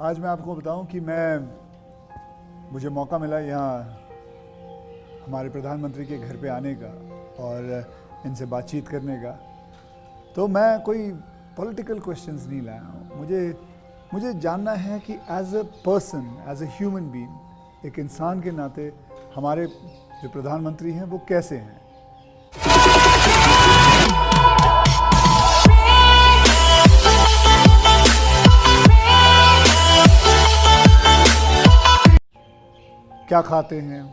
आज मैं आपको बताऊं कि मुझे मौका मिला यहाँ हमारे प्रधानमंत्री के घर पे आने का और इनसे बातचीत करने का। तो मैं कोई पॉलिटिकल क्वेश्चंस नहीं लाया हूँ। मुझे जानना है कि as a person, as a human being, एक इंसान के नाते हमारे जो प्रधानमंत्री हैं वो कैसे हैं। क्या खाते हैं,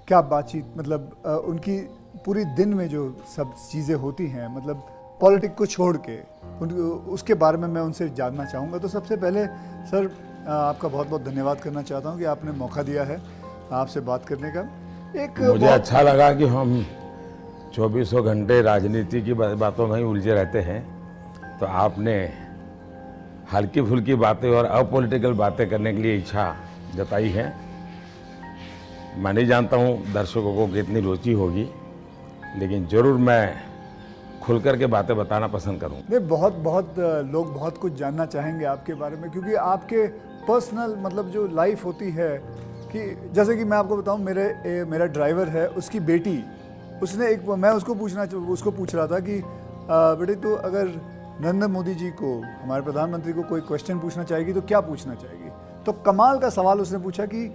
क्या बातचीत, मतलब उनकी पूरी दिन में जो सब चीज़ें होती हैं, मतलब पॉलिटिक को छोड़ के उसके बारे में मैं उनसे जानना चाहूँगा। तो सबसे पहले सर आपका बहुत बहुत धन्यवाद करना चाहता हूँ कि आपने मौका दिया है आपसे बात करने का। मुझे अच्छा लगा कि हम 24 घंटे राजनीति की बातों में ही उलझे रहते हैं, तो आपने हल्की फुल्की बातें और अपॉलिटिकल बातें करने के लिए इच्छा जताई है। मैं नहीं जानता हूँ दर्शकों को कितनी रुचि होगी, लेकिन ज़रूर मैं खुल कर के बातें बताना पसंद करूँ। नहीं, बहुत लोग बहुत कुछ जानना चाहेंगे आपके बारे में, क्योंकि आपके पर्सनल मतलब जो लाइफ होती है, कि जैसे कि मैं आपको बताऊँ, मेरा ड्राइवर है, उसकी बेटी, उसने मैं उसको पूछ रहा था कि बेटे तो अगर नरेंद्र मोदी जी को, हमारे प्रधानमंत्री को कोई क्वेश्चन पूछना चाहेगी तो क्या पूछना चाहेगी। तो कमाल का सवाल उसने पूछा कि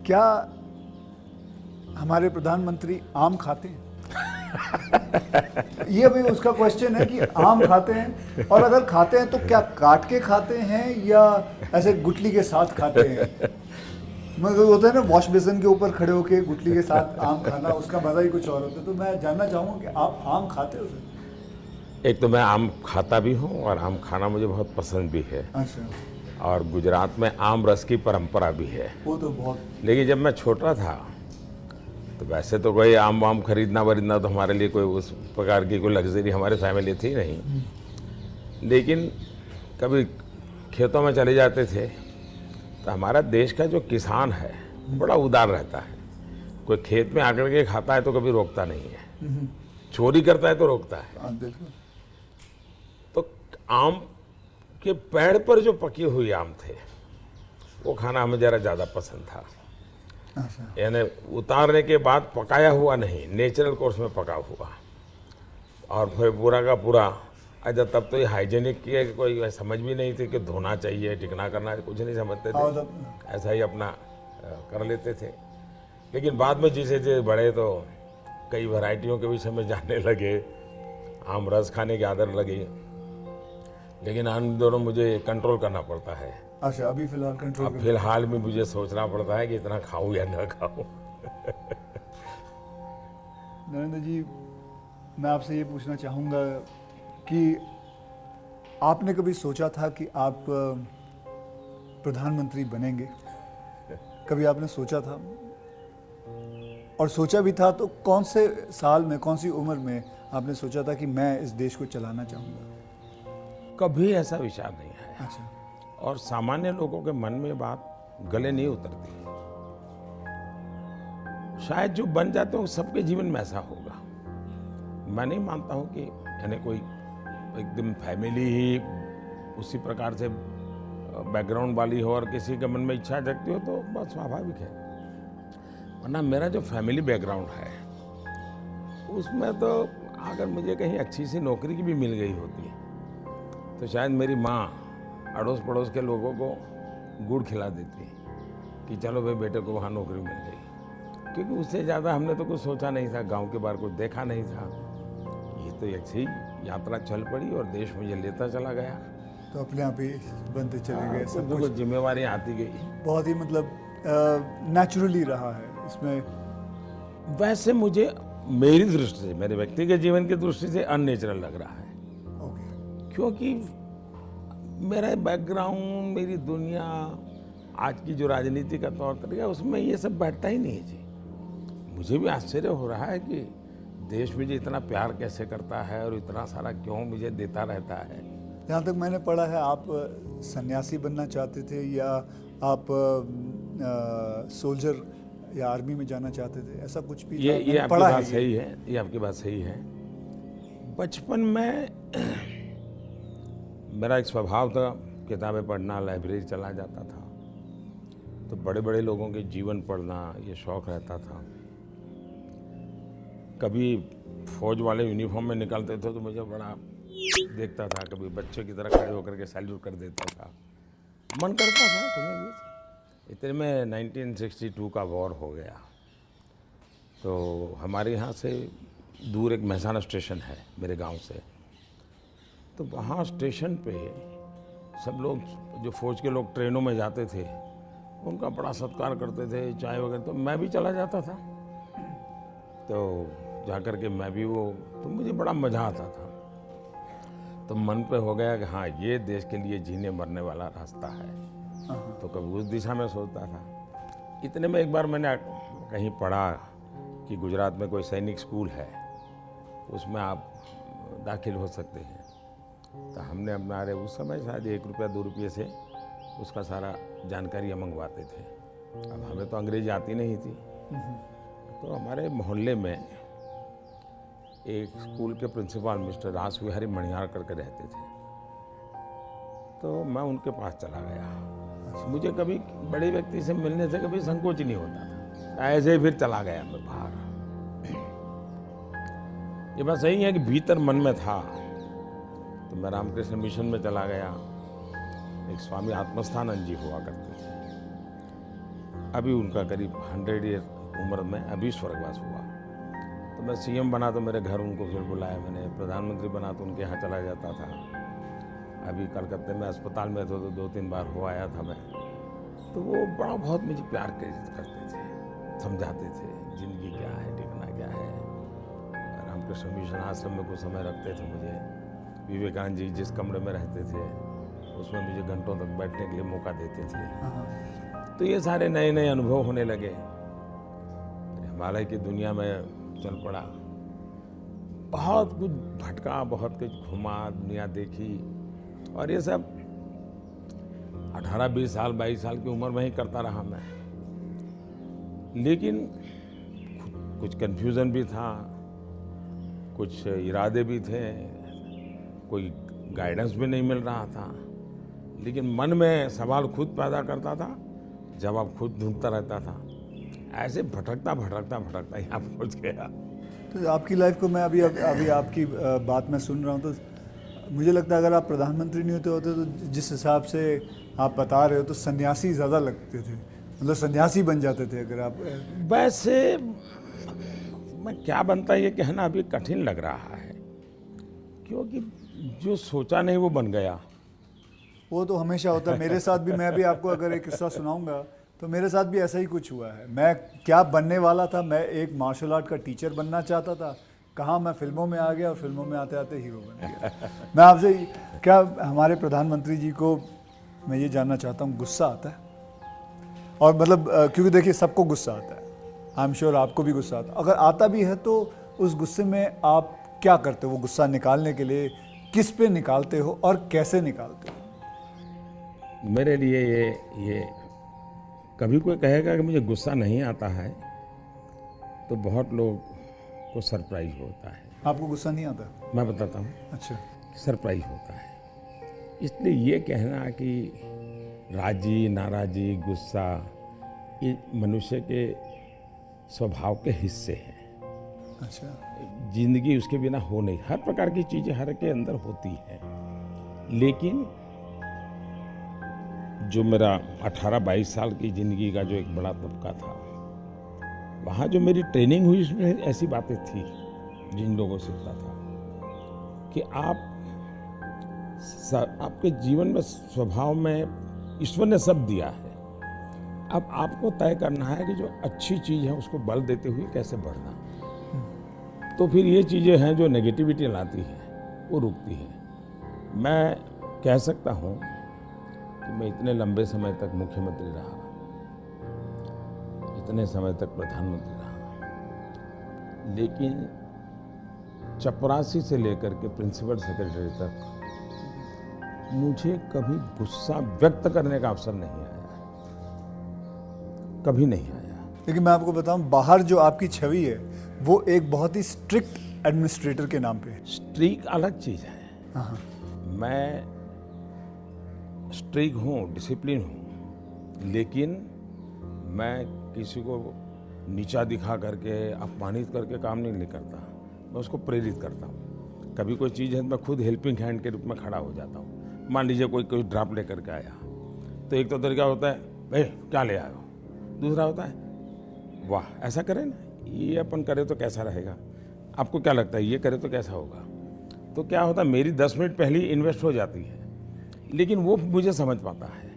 क्या हमारे प्रधानमंत्री आम खाते हैं। ये भी उसका क्वेश्चन है कि आम खाते हैं, और अगर खाते हैं तो क्या काट के खाते हैं या ऐसे गुठली के साथ खाते हैं। मतलब होता है ना, वॉश बेसिन के ऊपर खड़े होके गुठली के साथ आम खाना, उसका मजा ही कुछ और होता है। तो मैं जानना चाहूँगा कि आप आम खाते हो सर? एक तो मैं आम खाता भी हूँ और आम खाना मुझे बहुत पसंद भी है। अच्छा। और गुजरात में आम रस की परंपरा भी है। वो तो बहुत। लेकिन जब मैं छोटा था तो वैसे तो कोई आम वाम खरीदना वरीदना तो हमारे लिए कोई उस प्रकार की कोई लग्जरी हमारे फैमिली थी नहीं। लेकिन कभी खेतों में चले जाते थे तो हमारा देश का जो किसान है बड़ा उदार रहता है। कोई खेत में आकर के खाता है तो कभी रोकता नहीं है, चोरी करता है तो रोकता है। तो आम के पेड़ पर जो पके हुए आम थे वो खाना हमें ज़रा ज़्यादा पसंद था। यानी उतारने के बाद पकाया हुआ नहीं, नेचुरल कोर्स में पका हुआ, और फिर पूरा का पूरा। अच्छा, तब तो ये हाइजीनिक की कोई समझ भी नहीं थी कि धोना चाहिए, टिकना करना, कुछ नहीं समझते थे, ऐसा ही अपना कर लेते थे। लेकिन बाद में जैसे जैसे बड़े तो कई वैरायटियों के विषय में जानने लगे, आम रस खाने की आदत लगी। लेकिन इन दोनों मुझे कंट्रोल करना पड़ता है। अच्छा, अभी फिलहाल कंट्रोल? अब फिलहाल में मुझे सोचना पड़ता है कि इतना खाऊं या ना खाऊं। नरेंद्र जी, मैं आपसे ये पूछना चाहूँगा कि आपने कभी सोचा था कि आप प्रधानमंत्री बनेंगे? कभी आपने सोचा था? और सोचा भी था तो कौन से साल में, कौन सी उम्र में आपने सोचा था कि मैं इस देश को चलाना चाहूँगा? कभी ऐसा विचार नहीं आया। अच्छा। और सामान्य लोगों के मन में बात गले नहीं उतरती। शायद जो बन जाते हैं सबके जीवन में ऐसा होगा। मैं नहीं मानता हूं कि यानी कोई एकदम फैमिली ही उसी प्रकार से बैकग्राउंड वाली हो और किसी के मन में इच्छा जगती हो तो बहुत स्वाभाविक है। वरना मेरा जो फैमिली बैकग्राउंड है उसमें तो अगर मुझे कहीं अच्छी सी नौकरी की भी मिल गई होती तो शायद मेरी माँ अड़ोस पड़ोस के लोगों को गुड़ खिला देती कि चलो भाई बेटे को वहाँ नौकरी मिल गई, क्योंकि उससे ज़्यादा हमने तो कुछ सोचा नहीं था, गांव के बाहर कुछ देखा नहीं था। ये तो एक सी यात्रा चल पड़ी और देश मुझे लेता चला गया, तो अपने आप ही बनते चले गए। सब कुछ जिम्मेवारी आती गई। बहुत ही मतलब नेचुरली रहा है इसमें। वैसे मुझे मेरी दृष्टि से, मेरे व्यक्तिगत जीवन की दृष्टि से अननेचुरल लग रहा है। क्योंकि मेरा बैकग्राउंड, मेरी दुनिया, आज की जो राजनीति का तौर तरीका, उसमें ये सब बैठता ही नहीं है जी। मुझे भी आश्चर्य हो रहा है कि देश मुझे इतना प्यार कैसे करता है और इतना सारा क्यों मुझे देता रहता है। जहाँ तक मैंने पढ़ा है आप सन्यासी बनना चाहते थे या आप सोल्जर या आर्मी में जाना चाहते थे, ऐसा कुछ भी ये था? ये मैंने आपकी पढ़ा बात है ये। सही है, ये आपकी बात सही है। बचपन में मेरा एक स्वभाव था, किताबें पढ़ना, लाइब्रेरी चला जाता था, तो बड़े बड़े लोगों के जीवन पढ़ना ये शौक रहता था। कभी फौज वाले यूनिफॉर्म में निकलते थे तो मुझे बड़ा देखता था, कभी बच्चे की तरह खड़े होकर के सैल्यूट कर देता था, मन करता था तुम्हें भी। इतने में 1962 का वॉर हो गया, तो हमारे यहाँ से दूर एक महसाना स्टेशन है मेरे गांव से, तो वहाँ स्टेशन पे सब लोग, जो फौज के लोग ट्रेनों में जाते थे, उनका बड़ा सत्कार करते थे, चाय वगैरह, तो मैं भी चला जाता था। तो जा कर के मैं भी वो, तो मुझे बड़ा मज़ा आता था। तो मन पे हो गया कि हाँ, ये देश के लिए जीने मरने वाला रास्ता है, तो कभी उस दिशा में सोचता था। इतने में एक बार मैंने कहीं पढ़ा कि गुजरात में कोई सैनिक स्कूल है, उसमें आप दाखिल हो सकते हैं। तो हमने अपना, अरे उस समय शायद 1 रुपया 2 रुपये से उसका सारा जानकारियाँ मंगवाते थे। अब हमें तो अंग्रेजी आती नहीं थी, तो हमारे मोहल्ले में एक स्कूल के प्रिंसिपल मिस्टर रास विहारी मणियार करके रहते थे, तो मैं उनके पास चला गया। मुझे कभी बड़े व्यक्ति से मिलने से कभी संकोच नहीं होता था, ऐसे ही फिर चला गया मैं बाहर। ये बात सही है कि भीतर मन में था, तो मैं रामकृष्ण मिशन में चला गया। एक स्वामी आत्मस्थानंद जी हुआ करते थे, अभी उनका करीब 100 ईयर उम्र में अभी स्वर्गवास हुआ। तो मैं सीएम बना तो मेरे घर उनको फिर बुलाया मैंने, प्रधानमंत्री बना तो उनके यहाँ चला जाता था। अभी कलकत्ते में अस्पताल में थे तो 2-3 बार हो आया था मैं। तो वो बड़ा बहुत मुझे प्यार करते थे, समझाते थे जिंदगी क्या है, टिकना क्या है। रामकृष्ण मिशन आश्रम में कुछ समय रखते थे मुझे। विवेकानंद जी जिस कमरे में रहते थे उसमें मुझे घंटों तक बैठने के लिए मौका देते थे। तो ये सारे नए नए अनुभव होने लगे। हिमालय की दुनिया में चल पड़ा, बहुत कुछ भटका, बहुत कुछ घुमा, दुनिया देखी, और ये सब 18-20 साल 22 साल की उम्र में ही करता रहा मैं। लेकिन कुछ कन्फ्यूज़न भी था, कुछ इरादे भी थे, कोई गाइडेंस भी नहीं मिल रहा था, लेकिन मन में सवाल खुद पैदा करता था, जवाब खुद ढूंढता रहता था। ऐसे भटकता भटकता भटकता यहाँ पहुँच गया। तो आपकी लाइफ को मैं अभी आपकी बात मैं सुन रहा हूँ, तो मुझे लगता है अगर आप प्रधानमंत्री नहीं होते तो जिस हिसाब से आप बता रहे हो तो सन्यासी ज़्यादा लगते थे, मतलब सन्यासी बन जाते थे अगर आप। वैसे मैं क्या बनता ये कहना अभी कठिन लग रहा है, क्योंकि जो सोचा नहीं वो बन गया। वो तो हमेशा होता है, मेरे साथ भी। मैं भी आपको अगर एक किस्सा सुनाऊंगा तो मेरे साथ भी ऐसा ही कुछ हुआ है। मैं क्या बनने वाला था, मैं एक मार्शल आर्ट का टीचर बनना चाहता था, कहाँ मैं फिल्मों में आ गया और फिल्मों में आते आते हीरो बन गया। मैं आपसे क्या, हमारे प्रधानमंत्री जी को मैं ये जानना चाहता हूँ, गुस्सा आता है? और मतलब क्योंकि देखिए सबको गुस्सा आता है, आई एम श्योर आपको भी गुस्सा आता है। अगर आता भी है तो उस गुस्से में आप क्या करते हो? वो गुस्सा निकालने के लिए किस पे निकालते हो और कैसे निकालते हो? मेरे लिए ये कभी कोई कहेगा कि मुझे गुस्सा नहीं आता है तो बहुत लोग को सरप्राइज होता है। आपको गुस्सा नहीं आता? मैं बताता हूँ। अच्छा। सरप्राइज होता है। इसलिए ये कहना कि राजी नाराजी गुस्सा ये मनुष्य के स्वभाव के हिस्से हैं। अच्छा। जिंदगी उसके बिना हो नहीं, हर प्रकार की चीज़ें हर के अंदर होती हैं। लेकिन जो मेरा 18-22 साल की ज़िंदगी का जो एक बड़ा तबका था, वहाँ जो मेरी ट्रेनिंग हुई उसमें ऐसी बातें थी जिन लोगों से सीखता था कि आपके जीवन में स्वभाव में ईश्वर ने सब दिया है, अब आपको तय करना है कि जो अच्छी चीज़ है उसको बल देते हुए कैसे बढ़ना। तो फिर ये चीज़ें हैं जो नेगेटिविटी लाती है वो रुकती है। मैं कह सकता हूँ कि मैं इतने लंबे समय तक मुख्यमंत्री रहा, इतने समय तक प्रधानमंत्री रहा, लेकिन चपरासी से लेकर के प्रिंसिपल सेक्रेटरी तक मुझे कभी गुस्सा व्यक्त करने का अवसर नहीं आया, कभी नहीं आया। लेकिन मैं आपको बताऊं, बाहर जो आपकी छवि है वो एक बहुत ही स्ट्रिक्ट एडमिनिस्ट्रेटर के नाम पे है। स्ट्रीक अलग चीज़ है। हाँ, मैं स्ट्रीक हूँ, डिसिप्लिन हूँ, लेकिन मैं किसी को नीचा दिखा करके, अपमानित करके काम नहीं करता। मैं उसको प्रेरित करता हूँ। कभी कोई चीज़ है तो मैं खुद हेल्पिंग हैंड के रूप में खड़ा हो जाता हूँ। मान लीजिए कोई ड्राफ्ट लेकर के आया, तो एक तो तरीका होता है, भाई क्या ले आए हो। दूसरा होता है, वाह ऐसा करें ना, ये अपन करे तो कैसा रहेगा, आपको क्या लगता है ये करे तो कैसा होगा। तो क्या होता है, मेरी 10 मिनट पहले ही इन्वेस्ट हो जाती है, लेकिन वो मुझे समझ पाता है।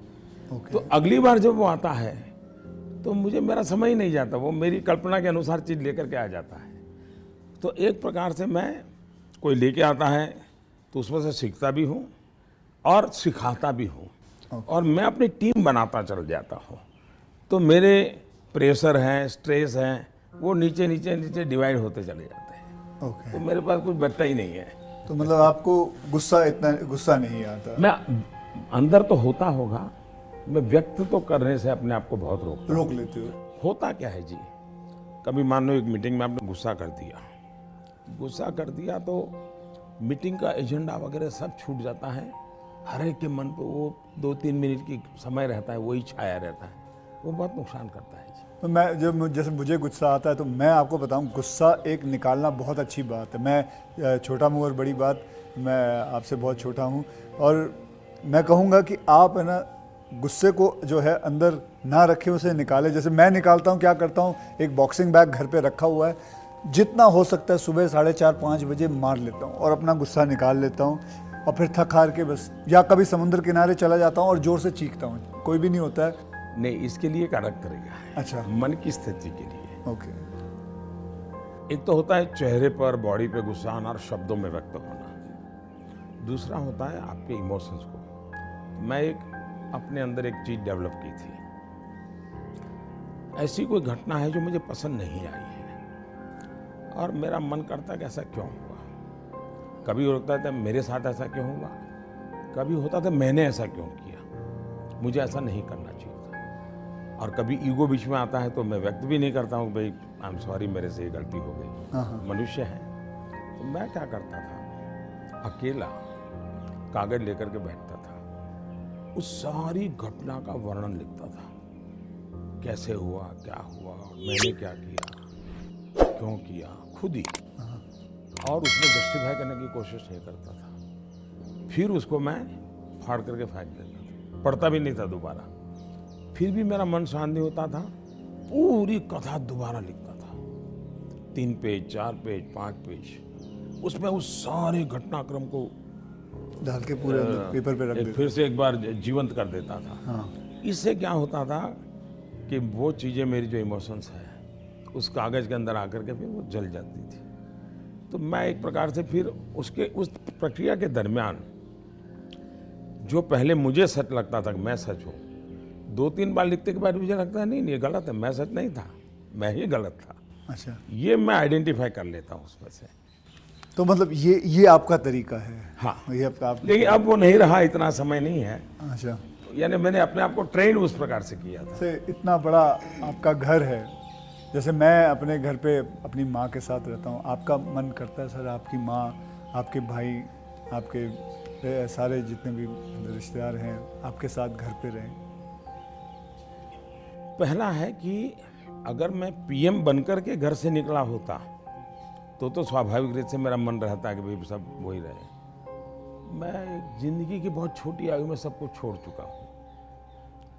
ओके। तो अगली बार जब वो आता है तो मुझे मेरा समय ही नहीं जाता, वो मेरी कल्पना के अनुसार चीज़ लेकर के आ जाता है। तो एक प्रकार से मैं, कोई लेके आता है तो उसमें से सीखता भी हूँ और सिखाता भी हूँ, और मैं अपनी टीम बनाता चल जाता हूँ। तो मेरे प्रेशर हैं, स्ट्रेस हैं, वो नीचे नीचे नीचे डिवाइड होते चले जाते हैं। ओके। तो मेरे पास कुछ बचता ही नहीं है। तो मतलब आपको इतना गुस्सा नहीं आता? मैं अंदर तो होता होगा, मैं व्यक्त तो करने से अपने आप को बहुत रोक लेते हो? होता क्या है जी, कभी मान लो एक मीटिंग में आपने गुस्सा कर दिया तो मीटिंग का एजेंडा वगैरह सब छूट जाता है। हर एक के मन पे वो 2-3 मिनट की समय रहता है, वही छाया रहता है, वो बहुत नुकसान करता है जी। तो मैं जैसे मुझे गुस्सा आता है तो मैं आपको बताऊं, गुस्सा एक निकालना बहुत अच्छी बात है। मैं छोटा मुँह और बड़ी बात, मैं आपसे बहुत छोटा हूं, और मैं कहूंगा कि आप है ना गुस्से को जो है अंदर ना रखें, उसे निकालें। जैसे मैं निकालता हूं, क्या करता हूं, एक बॉक्सिंग बैग घर पे रखा हुआ है, जितना हो सकता है सुबह 4:30-5 बजे मार लेता हूं और अपना गुस्सा निकाल लेता हूं, और फिर थक हार के बस, या कभी समुद्र किनारे चला जाता हूं और जोर से चीखता हूं, कोई भी नहीं होता है। नहीं, इसके लिए एक अलग तरीका है। अच्छा। मन की स्थिति के लिए। ओके। एक तो होता है चेहरे पर, बॉडी पे गुस्सा आना और शब्दों में व्यक्त होना। दूसरा होता है आपके इमोशंस को। मैं एक अपने अंदर एक चीज डेवलप की थी, ऐसी कोई घटना है जो मुझे पसंद नहीं आई है और मेरा मन करता है कि ऐसा क्यों हुआ। कभी होता था मेरे साथ ऐसा क्यों हुआ, कभी होता था मैंने ऐसा क्यों किया, मुझे ऐसा नहीं करना चाहिए था। और कभी ईगो बीच में आता है तो मैं व्यक्त भी नहीं करता हूँ, भाई आई एम सॉरी, मेरे से ये गलती हो गई, मनुष्य है। तो मैं क्या करता था, अकेला कागज लेकर के बैठता था, उस सारी घटना का वर्णन लिखता था, कैसे हुआ, क्या हुआ, मैंने क्या किया, क्यों किया, खुद ही, और उसमें जस्टिफाई करने की कोशिश नहीं करता था। फिर उसको मैं फाड़ करके फेंक देता था, पढ़ता भी नहीं था दोबारा। फिर भी मेरा मन शांत नहीं होता था, पूरी कथा दोबारा लिखता था, 3 पेज, 4 पेज, 5 पेज, उसमें उस सारे घटनाक्रम को डाल के पूरे पेपर पे रख देता, फिर से एक बार जीवंत कर देता था। हाँ। इससे क्या होता था कि वो चीज़ें, मेरी जो इमोशंस है, उस कागज़ के अंदर आकर के फिर वो जल जाती थी। तो मैं एक प्रकार से फिर उस प्रक्रिया के दरमियान, जो पहले मुझे सच लगता था कि मैं सच हूँ, 2-3 बार लिखने के बाद मुझे लगता है नहीं ये गलत है, मैं सच नहीं था, मैं ही गलत था। अच्छा। ये मैं आइडेंटिफाई कर लेता हूँ उसमें से। तो मतलब ये आपका तरीका है? हाँ। ये आप लेकिन अब वो नहीं रहा, इतना समय नहीं है। अच्छा। यानी मैंने अपने आप को ट्रेन उस प्रकार से किया था। से इतना बड़ा आपका घर है, जैसे मैं अपने घर पे अपनी माँ के साथ रहता हूँ, आपका मन करता है सर आपकी माँ, आपके भाई, आपके सारे जितने भी रिश्तेदार हैं आपके साथ घर पे रहें? पहला है कि अगर मैं पीएम बनकर के घर से निकला होता तो स्वाभाविक रूप से मेरा मन रहता है कि भाई सब वही रहे। मैं जिंदगी की बहुत छोटी आयु में सब कुछ छोड़ चुका हूँ,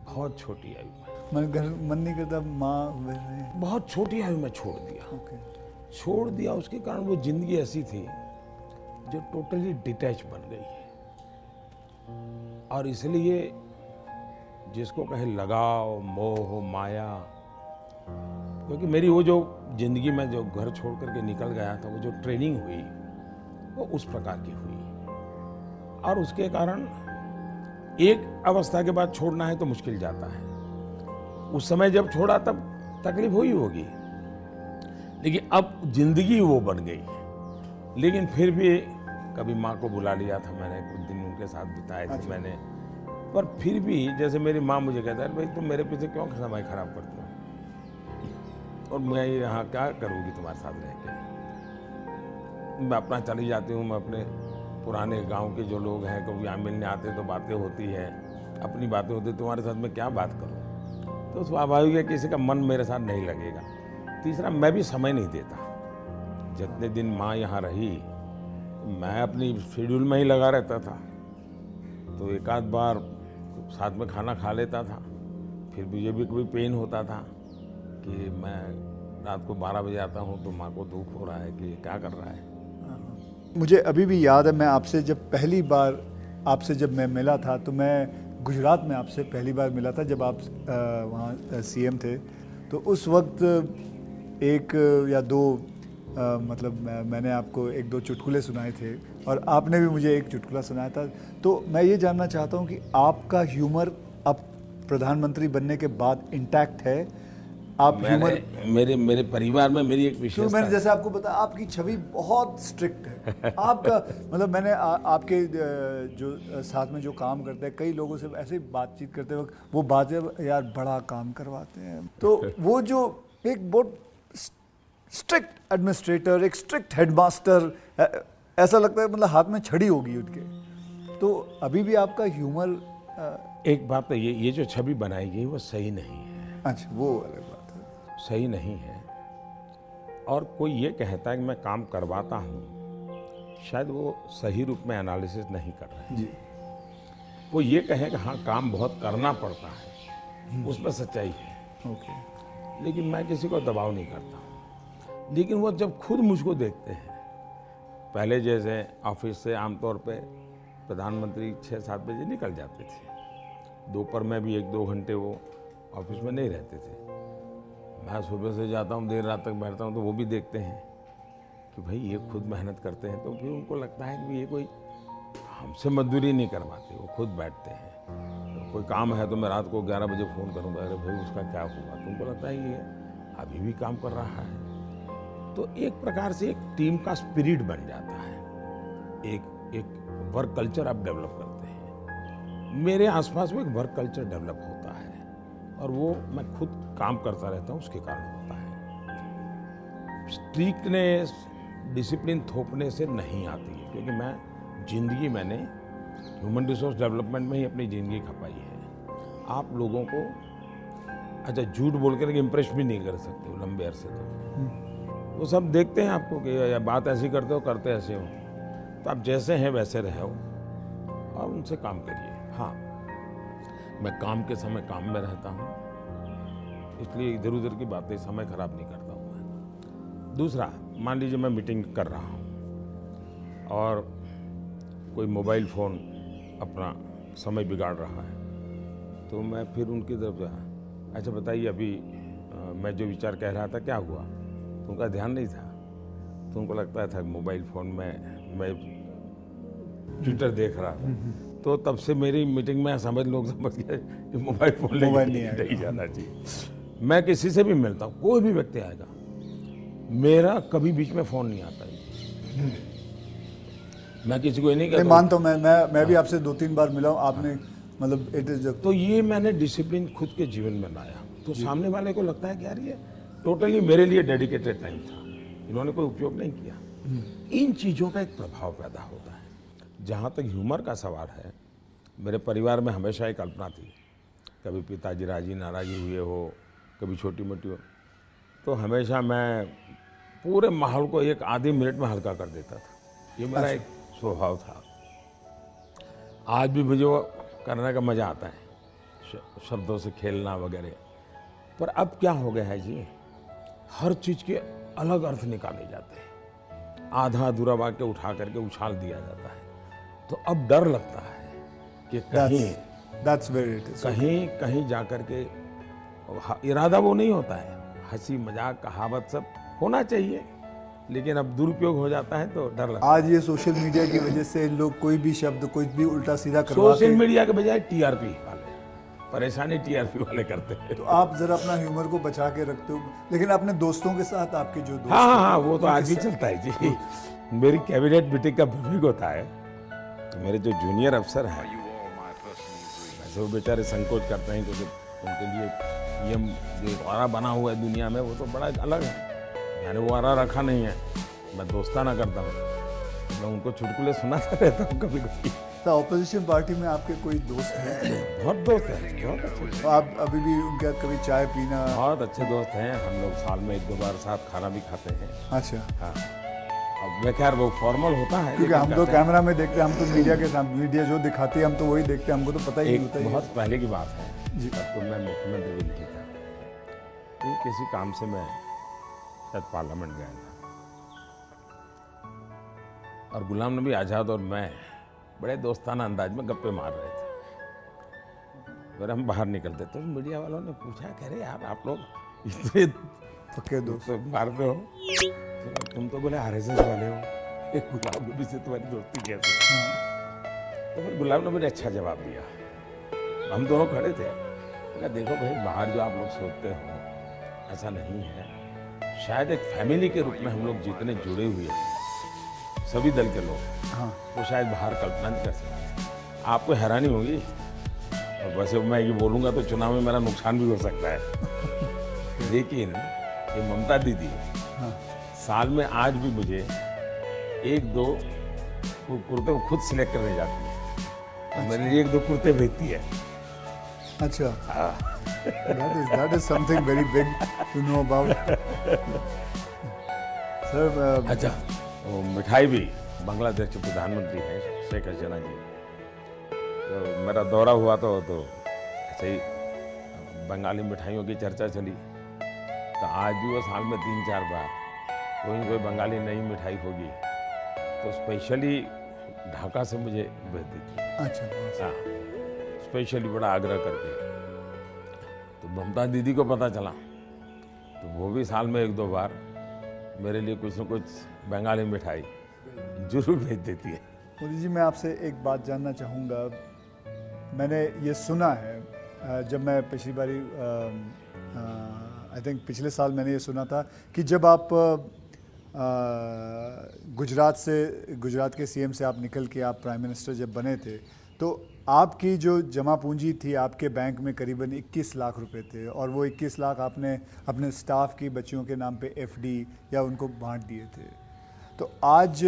बहुत छोटी आयु में। मन नहीं करता माँ बहुत छोटी आयु में छोड़ दिया। ओके। छोड़ दिया, उसके कारण वो जिंदगी ऐसी थी जो टोटली डिटैच बन गई है। और इसलिए जिसको कहे लगाव, मोह, माया, क्योंकि मेरी वो जो जिंदगी में जो घर छोड़ करके निकल गया था, वो जो ट्रेनिंग हुई वो उस प्रकार की हुई, और उसके कारण एक अवस्था के बाद छोड़ना है तो मुश्किल जाता है। उस समय जब छोड़ा तब तकलीफ हुई होगी, लेकिन अब जिंदगी वो बन गई। लेकिन फिर भी कभी माँ को बुला लिया था मैंने, कुछ दिन उनके साथ बिताए थे मैंने, पर फिर भी जैसे मेरी माँ मुझे कहता है भाई तुम मेरे पीछे क्यों समय खराब करते हो, और मैं यहाँ क्या करूँगी तुम्हारे साथ रह के। मैं अपना चली जाती हूँ, मैं अपने पुराने गांव के जो लोग हैं कभी यहाँ मिलने आते तो बातें होती है, अपनी बातें होती, तुम्हारे साथ मैं क्या बात करूँ। तो स्वाभाविक है किसी का मन मेरे साथ नहीं लगेगा। तीसरा, मैं भी समय नहीं देता। जितने दिन माँ यहाँ रही मैं अपनी शेड्यूल में ही लगा रहता था, तो एक आध बार साथ में खाना खा लेता था, फिर मुझे भी कभी पेन होता था कि मैं रात को 12 बजे आता हूँ तो माँ को दुख हो रहा है कि ये क्या कर रहा है। मुझे अभी भी याद है, मैं आपसे जब पहली बार आपसे जब मैं मिला था, तो मैं गुजरात में आपसे पहली बार मिला था जब आप वहाँ सीएम थे। तो उस वक्त एक या दो मतलब मैंने आपको एक दो चुटकुले सुनाए थे और आपने भी मुझे एक चुटकुला सुनाया था। तो मैं ये जानना चाहता हूँ कि आपका ह्यूमर अब प्रधानमंत्री बनने के बाद इंटैक्ट है? आप ह्यूमर, मेरे परिवार में मेरी एक विशेषता, मैंने जैसे आपको बताया आपकी छवि बहुत स्ट्रिक्ट है। आपका मतलब मैंने आपके जो साथ में जो काम करते हैं कई लोगों से ऐसे बातचीत करते वक्त वो बातें, यार बड़ा काम करवाते हैं। तो वो जो एक बहुत स्ट्रिक्ट एडमिनिस्ट्रेटर, एक स्ट्रिक्ट हेडमास्टर, ऐसा लगता है मतलब हाथ में छड़ी होगी उनके। तो अभी भी आपका ह्यूमर एक बात तो ये जो छवि बनाई गई वो सही नहीं है। अच्छा, वो अलग बात है। सही नहीं है। और कोई ये कहता है कि मैं काम करवाता हूँ, शायद वो सही रूप में एनालिसिस नहीं कर रहा है जी। वो ये कहे कि हाँ काम बहुत करना पड़ता है, उसमें सच्चाई है। ओके। लेकिन मैं किसी को दबाव नहीं करता। लेकिन वो जब खुद मुझको देखते हैं, पहले जैसे ऑफिस से आमतौर पे प्रधानमंत्री 6-7 बजे निकल जाते थे, दोपहर में भी 1-2 घंटे वो ऑफिस में नहीं रहते थे। मैं सुबह से जाता हूँ, देर रात तक बैठता हूँ, तो वो भी देखते हैं कि भाई ये खुद मेहनत करते हैं। तो फिर उनको लगता है कि ये कोई हमसे मजदूरी नहीं करवाते, वो खुद बैठते हैं। तो कोई काम है तो मैं रात को 11 बजे फ़ोन करूँगा, अरे भाई उसका क्या हुआ, तो उनको लगता है ये अभी भी काम कर रहा है। तो एक प्रकार से एक टीम का स्पिरिट बन जाता है, एक वर्क कल्चर आप डेवलप करते हैं। मेरे आसपास में एक वर्क कल्चर डेवलप होता है और वो मैं खुद काम करता रहता हूँ, उसके कारण होता है। स्ट्रिक्टनेस, डिसिप्लिन थोपने से नहीं आती है, क्योंकि मैं जिंदगी मैंने ह्यूमन रिसोर्स डेवलपमेंट में ही अपनी ज़िंदगी खपाई है। आप लोगों को अच्छा झूठ बोल कर इम्प्रेस भी नहीं कर सकते हो लंबे अरसे तक। वो सब देखते हैं आपको कि या बात ऐसी करते हो, करते ऐसे हो, तो आप जैसे हैं वैसे रहो और उनसे काम करिए। हाँ, मैं काम के समय काम में रहता हूँ, इसलिए इधर उधर की बातें समय खराब नहीं करता हूँ मैं। दूसरा, मान लीजिए मैं मीटिंग कर रहा हूँ और कोई मोबाइल फ़ोन अपना समय बिगाड़ रहा है, तो मैं फिर उनकी तरफ जा, अच्छा बताइए अभी मैं जो विचार कह रहा था क्या हुआ, तो उनका ध्यान नहीं था, तो उनको लगता था मोबाइल फ़ोन में मैं ट्विटर देख रहा था। तो तब से मेरी मीटिंग में समझ गए कि मोबाइल फ़ोन नहीं जाना चाहिए। मैं किसी से भी मिलता हूँ, कोई भी व्यक्ति आएगा, मेरा कभी बीच में फ़ोन नहीं आता है। मैं किसी को नहीं कहता। मानता हूँ, मैं भी आपसे 2-3 बार मिला हूँ, आपने मतलब इट इज। तो ये मैंने डिसिप्लिन खुद के जीवन में लाया, तो सामने वाले को लगता है कि यार ये टोटली मेरे लिए डेडिकेटेड टाइम था, इन्होंने कोई उपयोग नहीं किया। इन चीज़ों का एक प्रभाव पैदा होता है। जहाँ तक ह्यूमर का सवाल है, मेरे परिवार में हमेशा एक कल्पना थी, कभी पिताजी राजी नाराज़ी हुए हो, कभी छोटी मोटी हो, तो हमेशा मैं पूरे माहौल को एक आधे मिनट में हल्का कर देता था। ये मेरा एक स्वभाव था। आज भी मुझे वो करने का मज़ा आता है, शब्दों से खेलना वगैरह। पर अब क्या हो गया है जी, हर चीज़ के अलग अर्थ निकाले जाते हैं, आधा अधूरा वाक्य उठा करके उछाल दिया जाता है। तो अब डर लगता है कि कहीं जा कर के इरादा वो नहीं होता है, हंसी मजाक कहावत सब होना चाहिए, लेकिन अब दुरुपयोग हो जाता है तो डर लगता है। आज ये सोशल मीडिया की वजह से लोग कोई भी शब्द कोई भी उल्टा सीधा करवाते हैं। सोशल मीडिया के बजाय टीआरपी वाले, परेशानी टीआरपी वाले करते हैं। तो आप जरा अपना ह्यूमर को बचा के रखते हो, लेकिन अपने दोस्तों के साथ आपके जो दोस्त हाँ, वो तो आज भी चलता है जी। मेरी कैबिनेट मीटिंग का ब्रीफिंग होता है, तो मेरे जो जूनियर अफसर हैं, वैसे वो बेचारे संकोच करते हैं, क्योंकि उनके लिए ये जो एक ऑरा बना हुआ है दुनिया में, वो तो बड़ा अलग है। मैंने वो ऑरा रखा नहीं है, मैं दोस्ताना करता हूँ, मैं उनको चुटकुले सुनाता रहता हूँ कभी कभी। तो ऑपोजिशन पार्टी में आपके कोई दोस्त हैं? बहुत दोस्त हैं, बहुत अच्छे तो आप अभी भी उनके साथ कभी चाय पीना? बहुत अच्छे दोस्त हैं। हम लोग साल में 1-2 बार साथ खाना भी खाते हैं। अच्छा। हाँ, अब खैर वो फॉर्मल होता है, क्योंकि हम तो कैमरा में देखते हैं, हम तो मीडिया के साथ, मीडिया जो दिखाती है हम तो वही देखते हैं, हमको तो पता ही नहीं होता। बहुत पहले की बात है जी। तब तो मैं मुख्यमंत्री भी नहीं था, तो किसी काम से मैं शायद पार्लियामेंट गया था, और गुलाम नबी आज़ाद और मैं बड़े दोस्ताना अंदाज में गप्पे मार रहे थे। फिर हम बाहर निकलते तो मीडिया वालों ने पूछा, कह रहे यार आप लोग इतने पक्के दोस्त मारते हो, तो तुम तो बोले RSS वाले हो, एक गुलाम नबी से तुम्हारी दोस्ती कैसे? तो फिर गुलाम नबी ने अच्छा जवाब दिया। हम दोनों खड़े थे, कहा देखो भाई, बाहर जो आप लोग सोचते हो ऐसा नहीं है। शायद एक फैमिली के रूप में हम लोग जितने जुड़े हुए हैं सभी दल के लोग, हाँ। वो शायद बाहर कल्पना नहीं कर सकते। आपको हैरानी होगी, और वैसे मैं ये बोलूँगा तो चुनाव में मेरा नुकसान भी हो सकता है, लेकिन ये ममता दीदी हाँ। साल में आज भी मुझे 1-2 कुर्ते खुद सिलेक्ट करने जाती है, और मेरे लिए 1-2 कुर्ते भेजती है। अच्छा। that is something very big to know about. Sir अच्छा, वो मिठाई भी बांग्लादेश के प्रधानमंत्री हैं शेख हसीना जी, तो मेरा दौरा हुआ तो ऐसे ही बंगाली मिठाइयों की चर्चा चली, तो आज भी वो साल में 3-4 बार कोई न कोई बंगाली नई मिठाई होगी तो स्पेशली ढाका से मुझे भेज देती है। अच्छा। हाँ, स्पेशली बड़ा आग्रह करके। तो ममता दीदी को पता चला तो वो भी साल में 1-2 बार मेरे लिए कुछ न कुछ बंगाली मिठाई जरूर भेज देती है। मोदी जी, मैं आपसे एक बात जानना चाहूँगा। मैंने ये सुना है, जब मैं पिछली बारी आई थिंक पिछले साल मैंने ये सुना था कि जब आप गुजरात के CM से आप निकल के आप प्राइम मिनिस्टर जब बने थे, तो आपकी जो जमा पूंजी थी आपके बैंक में करीबन 21 लाख रुपए थे, और वो 21 लाख आपने अपने स्टाफ की बच्चियों के नाम पे FD या उनको बांट दिए थे। तो आज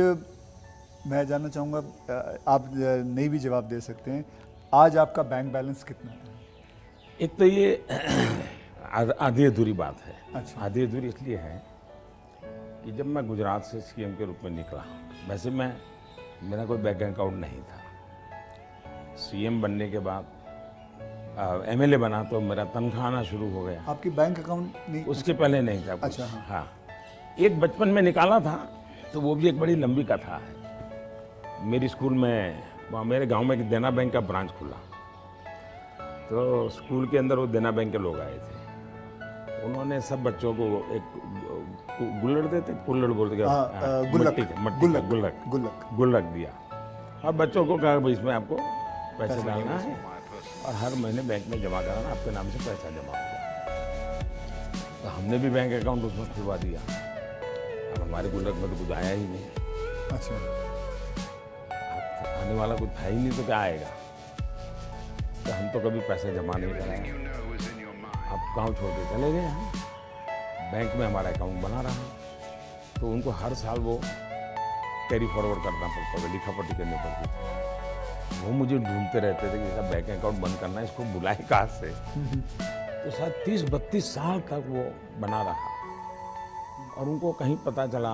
मैं जानना चाहूँगा, आप नहीं भी जवाब दे सकते हैं, आज आपका बैंक बैलेंस कितना है? एक तो ये आधी अधूरी बात है। अच्छा। आधी अधूरी इसलिए है कि जब मैं गुजरात से CM के रूप में निकला, वैसे मेरा कोई बैंक अकाउंट नहीं था। CM बनने के बाद MLA बना तो मेरा तनख्वाह आना शुरू हो गया। आपकी बैंक अकाउंट नहीं? उसके पहले नहीं था कुछ। अच्छा। हाँ। हाँ, एक बचपन में निकाला था, तो वो भी एक बड़ी लंबी कथा है। मेरी स्कूल में, वहाँ मेरे गांव में एक देना बैंक का ब्रांच खुला, तो स्कूल के अंदर वो देना बैंक के लोग आए थे। उन्होंने सब बच्चों को एक गुल्लड़ देते, कुल्लड़ बोलते, गुल्लक दिया, और बच्चों को कहा भाई इसमें आपको पैसे डालना है और हर महीने बैंक में जमा कराना, आपके नाम से पैसा जमा होगा। तो हमने भी बैंक अकाउंट उसमें खुलवा दिया। अब हमारे गुल्लक में तो कुछ आया ही नहीं। अच्छा। आने वाला कुछ था ही नहीं, तो क्या आएगा? तो हम तो कभी पैसा जमा नहीं कराए। अब गाँव छोड़ के चले गए हम, बैंक में हमारा अकाउंट बना रहा, तो उनको हर साल वो कैरी फॉरवर्ड करना पड़ता था, लिखा पट्टी करनी पड़ती थी। वो मुझे ढूंढते रहते थे कि इसका बैंक अकाउंट बंद करना है, इसको बुलाए कहाँ से। तो शायद 30-32 साल तक वो बना रहा, और उनको कहीं पता चला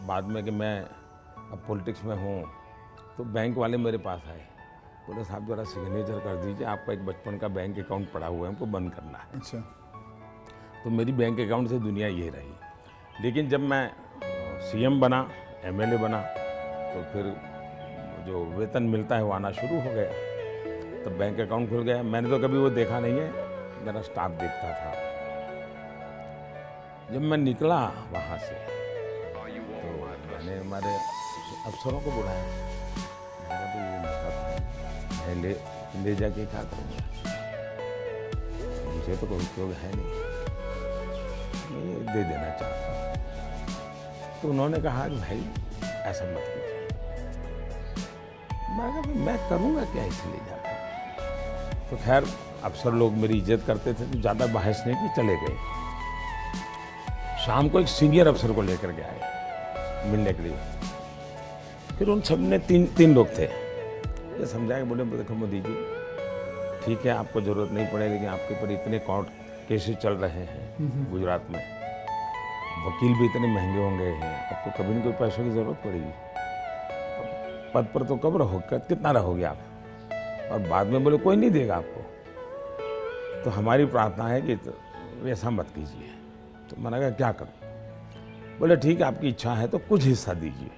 बाद में कि मैं अब पॉलिटिक्स में हूँ, तो बैंक वाले मेरे पास आए, बोले साहब जरा सिग्नेचर कर दीजिए, आपका एक बचपन का बैंक अकाउंट पड़ा हुआ है, हमको बंद करना है। अच्छा। तो मेरी बैंक अकाउंट से दुनिया ये रही। लेकिन जब मैं CM बना, MLA बना, तो फिर जो वेतन मिलता है वो आना शुरू हो गया, तब बैंक अकाउंट खुल गया। मैंने तो कभी वो देखा नहीं है, मेरा स्टाफ देखता था। जब मैं निकला वहाँ से, तो मैंने हमारे अफसरों को बुलाया, मैं ले जाके क्या करूँगा, मुझे तो कोई उपयोग है नहीं, मैं ये दे देना चाहता हूँ। तो उन्होंने कहा कि भाई ऐसा मत कीजिए। मैं कहा मैं करूँगा क्या इसलिए जाकर। तो खैर अफसर लोग मेरी इज्जत करते थे तो ज़्यादा बहस नहीं की, चले गए। शाम को एक सीनियर अफसर को लेकर के आए मिलने के लिए। फिर उन सब ने तीन लोग थे, ये समझाया, बोले देखो मोदी जी, ठीक है आपको ज़रूरत नहीं पड़े, लेकिन आपके ऊपर इतने कोर्ट केसेस चल रहे हैं गुजरात में, वकील भी इतने महंगे होंगे हैं, आपको कभी न कोई पैसों की ज़रूरत पड़ेगी, पद पर तो कब रहोगे, कितना रहोगे आप? और बाद में बोले कोई नहीं देगा आपको, तो हमारी प्रार्थना है कि ऐसा मत कीजिए। तो मैंने कहा क्या करूं? बोले ठीक है आपकी इच्छा है तो कुछ हिस्सा दीजिए।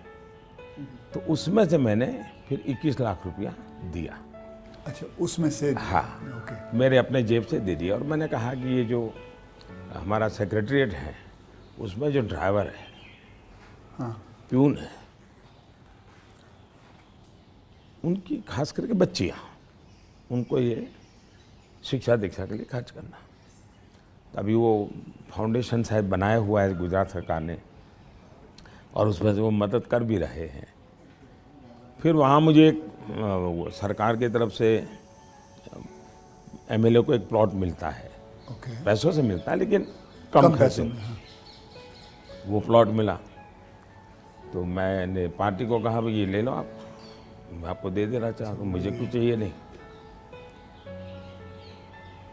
तो उसमें से मैंने फिर 21 लाख रुपया दिया। अच्छा, उसमें से? हाँ, ओके। मेरे अपने जेब से दे दिया। और मैंने कहा कि ये जो हमारा सेक्रेटरीट है उसमें जो ड्राइवर है, हाँ, प्यून है, उनकी खास करके बच्चियाँ, उनको ये शिक्षा दीक्षा के लिए खर्च करना। तो अभी वो फाउंडेशन शायद बनाया हुआ है गुजरात सरकार ने, और उसमें से वो मदद कर भी रहे हैं। फिर वहाँ मुझे एक सरकार की तरफ से एमएलए को एक प्लॉट मिलता है, ओके। पैसों से मिलता है लेकिन कम खर्चे में। हाँ। वो प्लॉट मिला तो मैंने पार्टी को कहा भाई ये ले लो आप, मैं आपको दे देना चाहता हूँ, मुझे कुछ चाहिए नहीं।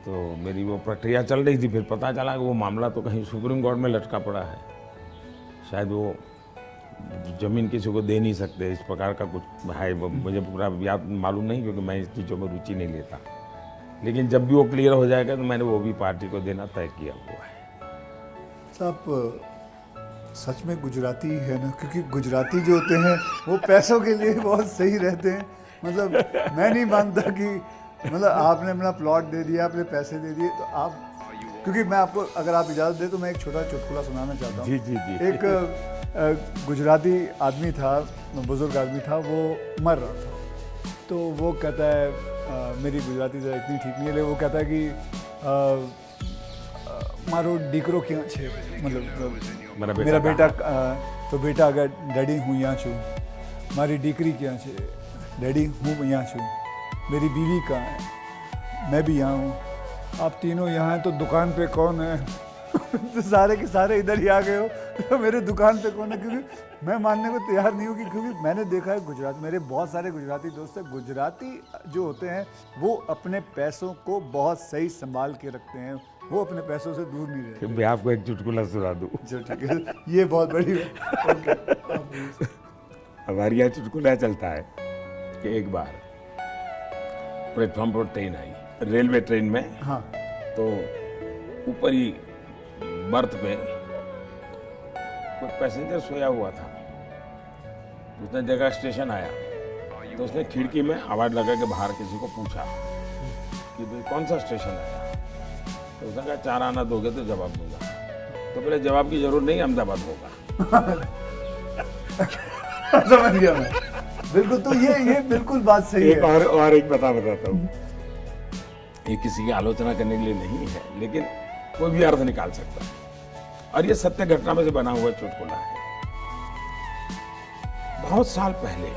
तो मेरी वो प्रक्रिया चल रही थी, फिर पता चला कि वो मामला तो कहीं सुप्रीम कोर्ट में लटका पड़ा है, शायद वो ज़मीन किसी को दे नहीं सकते, इस प्रकार का कुछ है। मुझे पूरा याद मालूम नहीं क्योंकि मैं इस चीज़ों में रुचि नहीं लेता, लेकिन जब भी वो क्लियर हो जाएगा तो मैंने वो भी पार्टी को देना तय किया हुआ है। साहब सच में गुजराती है ना, क्योंकि गुजराती जो होते हैं वो पैसों के लिए बहुत सही रहते हैं। मतलब मैं नहीं मानता कि मतलब आपने अपना प्लॉट दे दिया, आपने पैसे दे दिए, तो आप, क्योंकि मैं आपको अगर आप इजाज़त दे तो मैं एक छोटा चुटकुला सुनाना चाहता हूँ। जी जी जी। एक गुजराती आदमी था, बुजुर्ग आदमी था, वो मर रहा था। तो वो कहता है, मेरी गुजराती ज़रा इतनी ठीक नहीं है, लेकिन वो कहता है कि मारो डीकरो क्यों छे, मतलब मेरा बेटा, तो बेटा अगर डैडी हूँ यहाँ छू, मारी डीकरी क्या छे, डैडी हूँ यहाँ छू, मेरी बीवी कहाँ है, मैं भी यहाँ हूँ, आप तीनों यहाँ हैं, तो दुकान पे कौन है? तो सारे के सारे इधर ही आ गए हो, तो मेरे दुकान पे कौन है? क्योंकि मैं मानने को तैयार नहीं हूँ कि, क्योंकि मैंने देखा है गुजरात, मेरे बहुत सारे गुजराती दोस्त हैं, गुजराती जो होते हैं वो अपने पैसों को बहुत सही संभाल के रखते हैं, वो अपने पैसों से दूर नहीं रहते। मैं आपको एक चुटकुला सुना दूँ। ठीक है, ये बहुत बड़ी ओके। हमारे यहाँ चुटकुला चलता है कि एक बार प्लेटफॉर्म पर ट्रेन आई, रेलवे ट्रेन में, हाँ, तो ऊपर ही बर्थ पे कोई पैसेंजर सोया हुआ था। उसने जगह स्टेशन आया तो उसने खिड़की में आवाज़ लगा के बाहर किसी को पूछा कि भाई कौन सा स्टेशन आया? तो उसने कहा 4 आना दोगे तो जवाब दूंगा। तो बोले जवाब की जरूरत नहीं, अहमदाबाद होगा। समझ गया मैं, बिल्कुल। तो ये बिल्कुल बात सही एक है। और एक बताता हूँ, ये किसी की आलोचना करने के लिए नहीं है, लेकिन कोई भी अर्थ निकाल सकता है, और ये सत्य घटना में से बना हुआ चुटकुला है। बहुत साल पहले,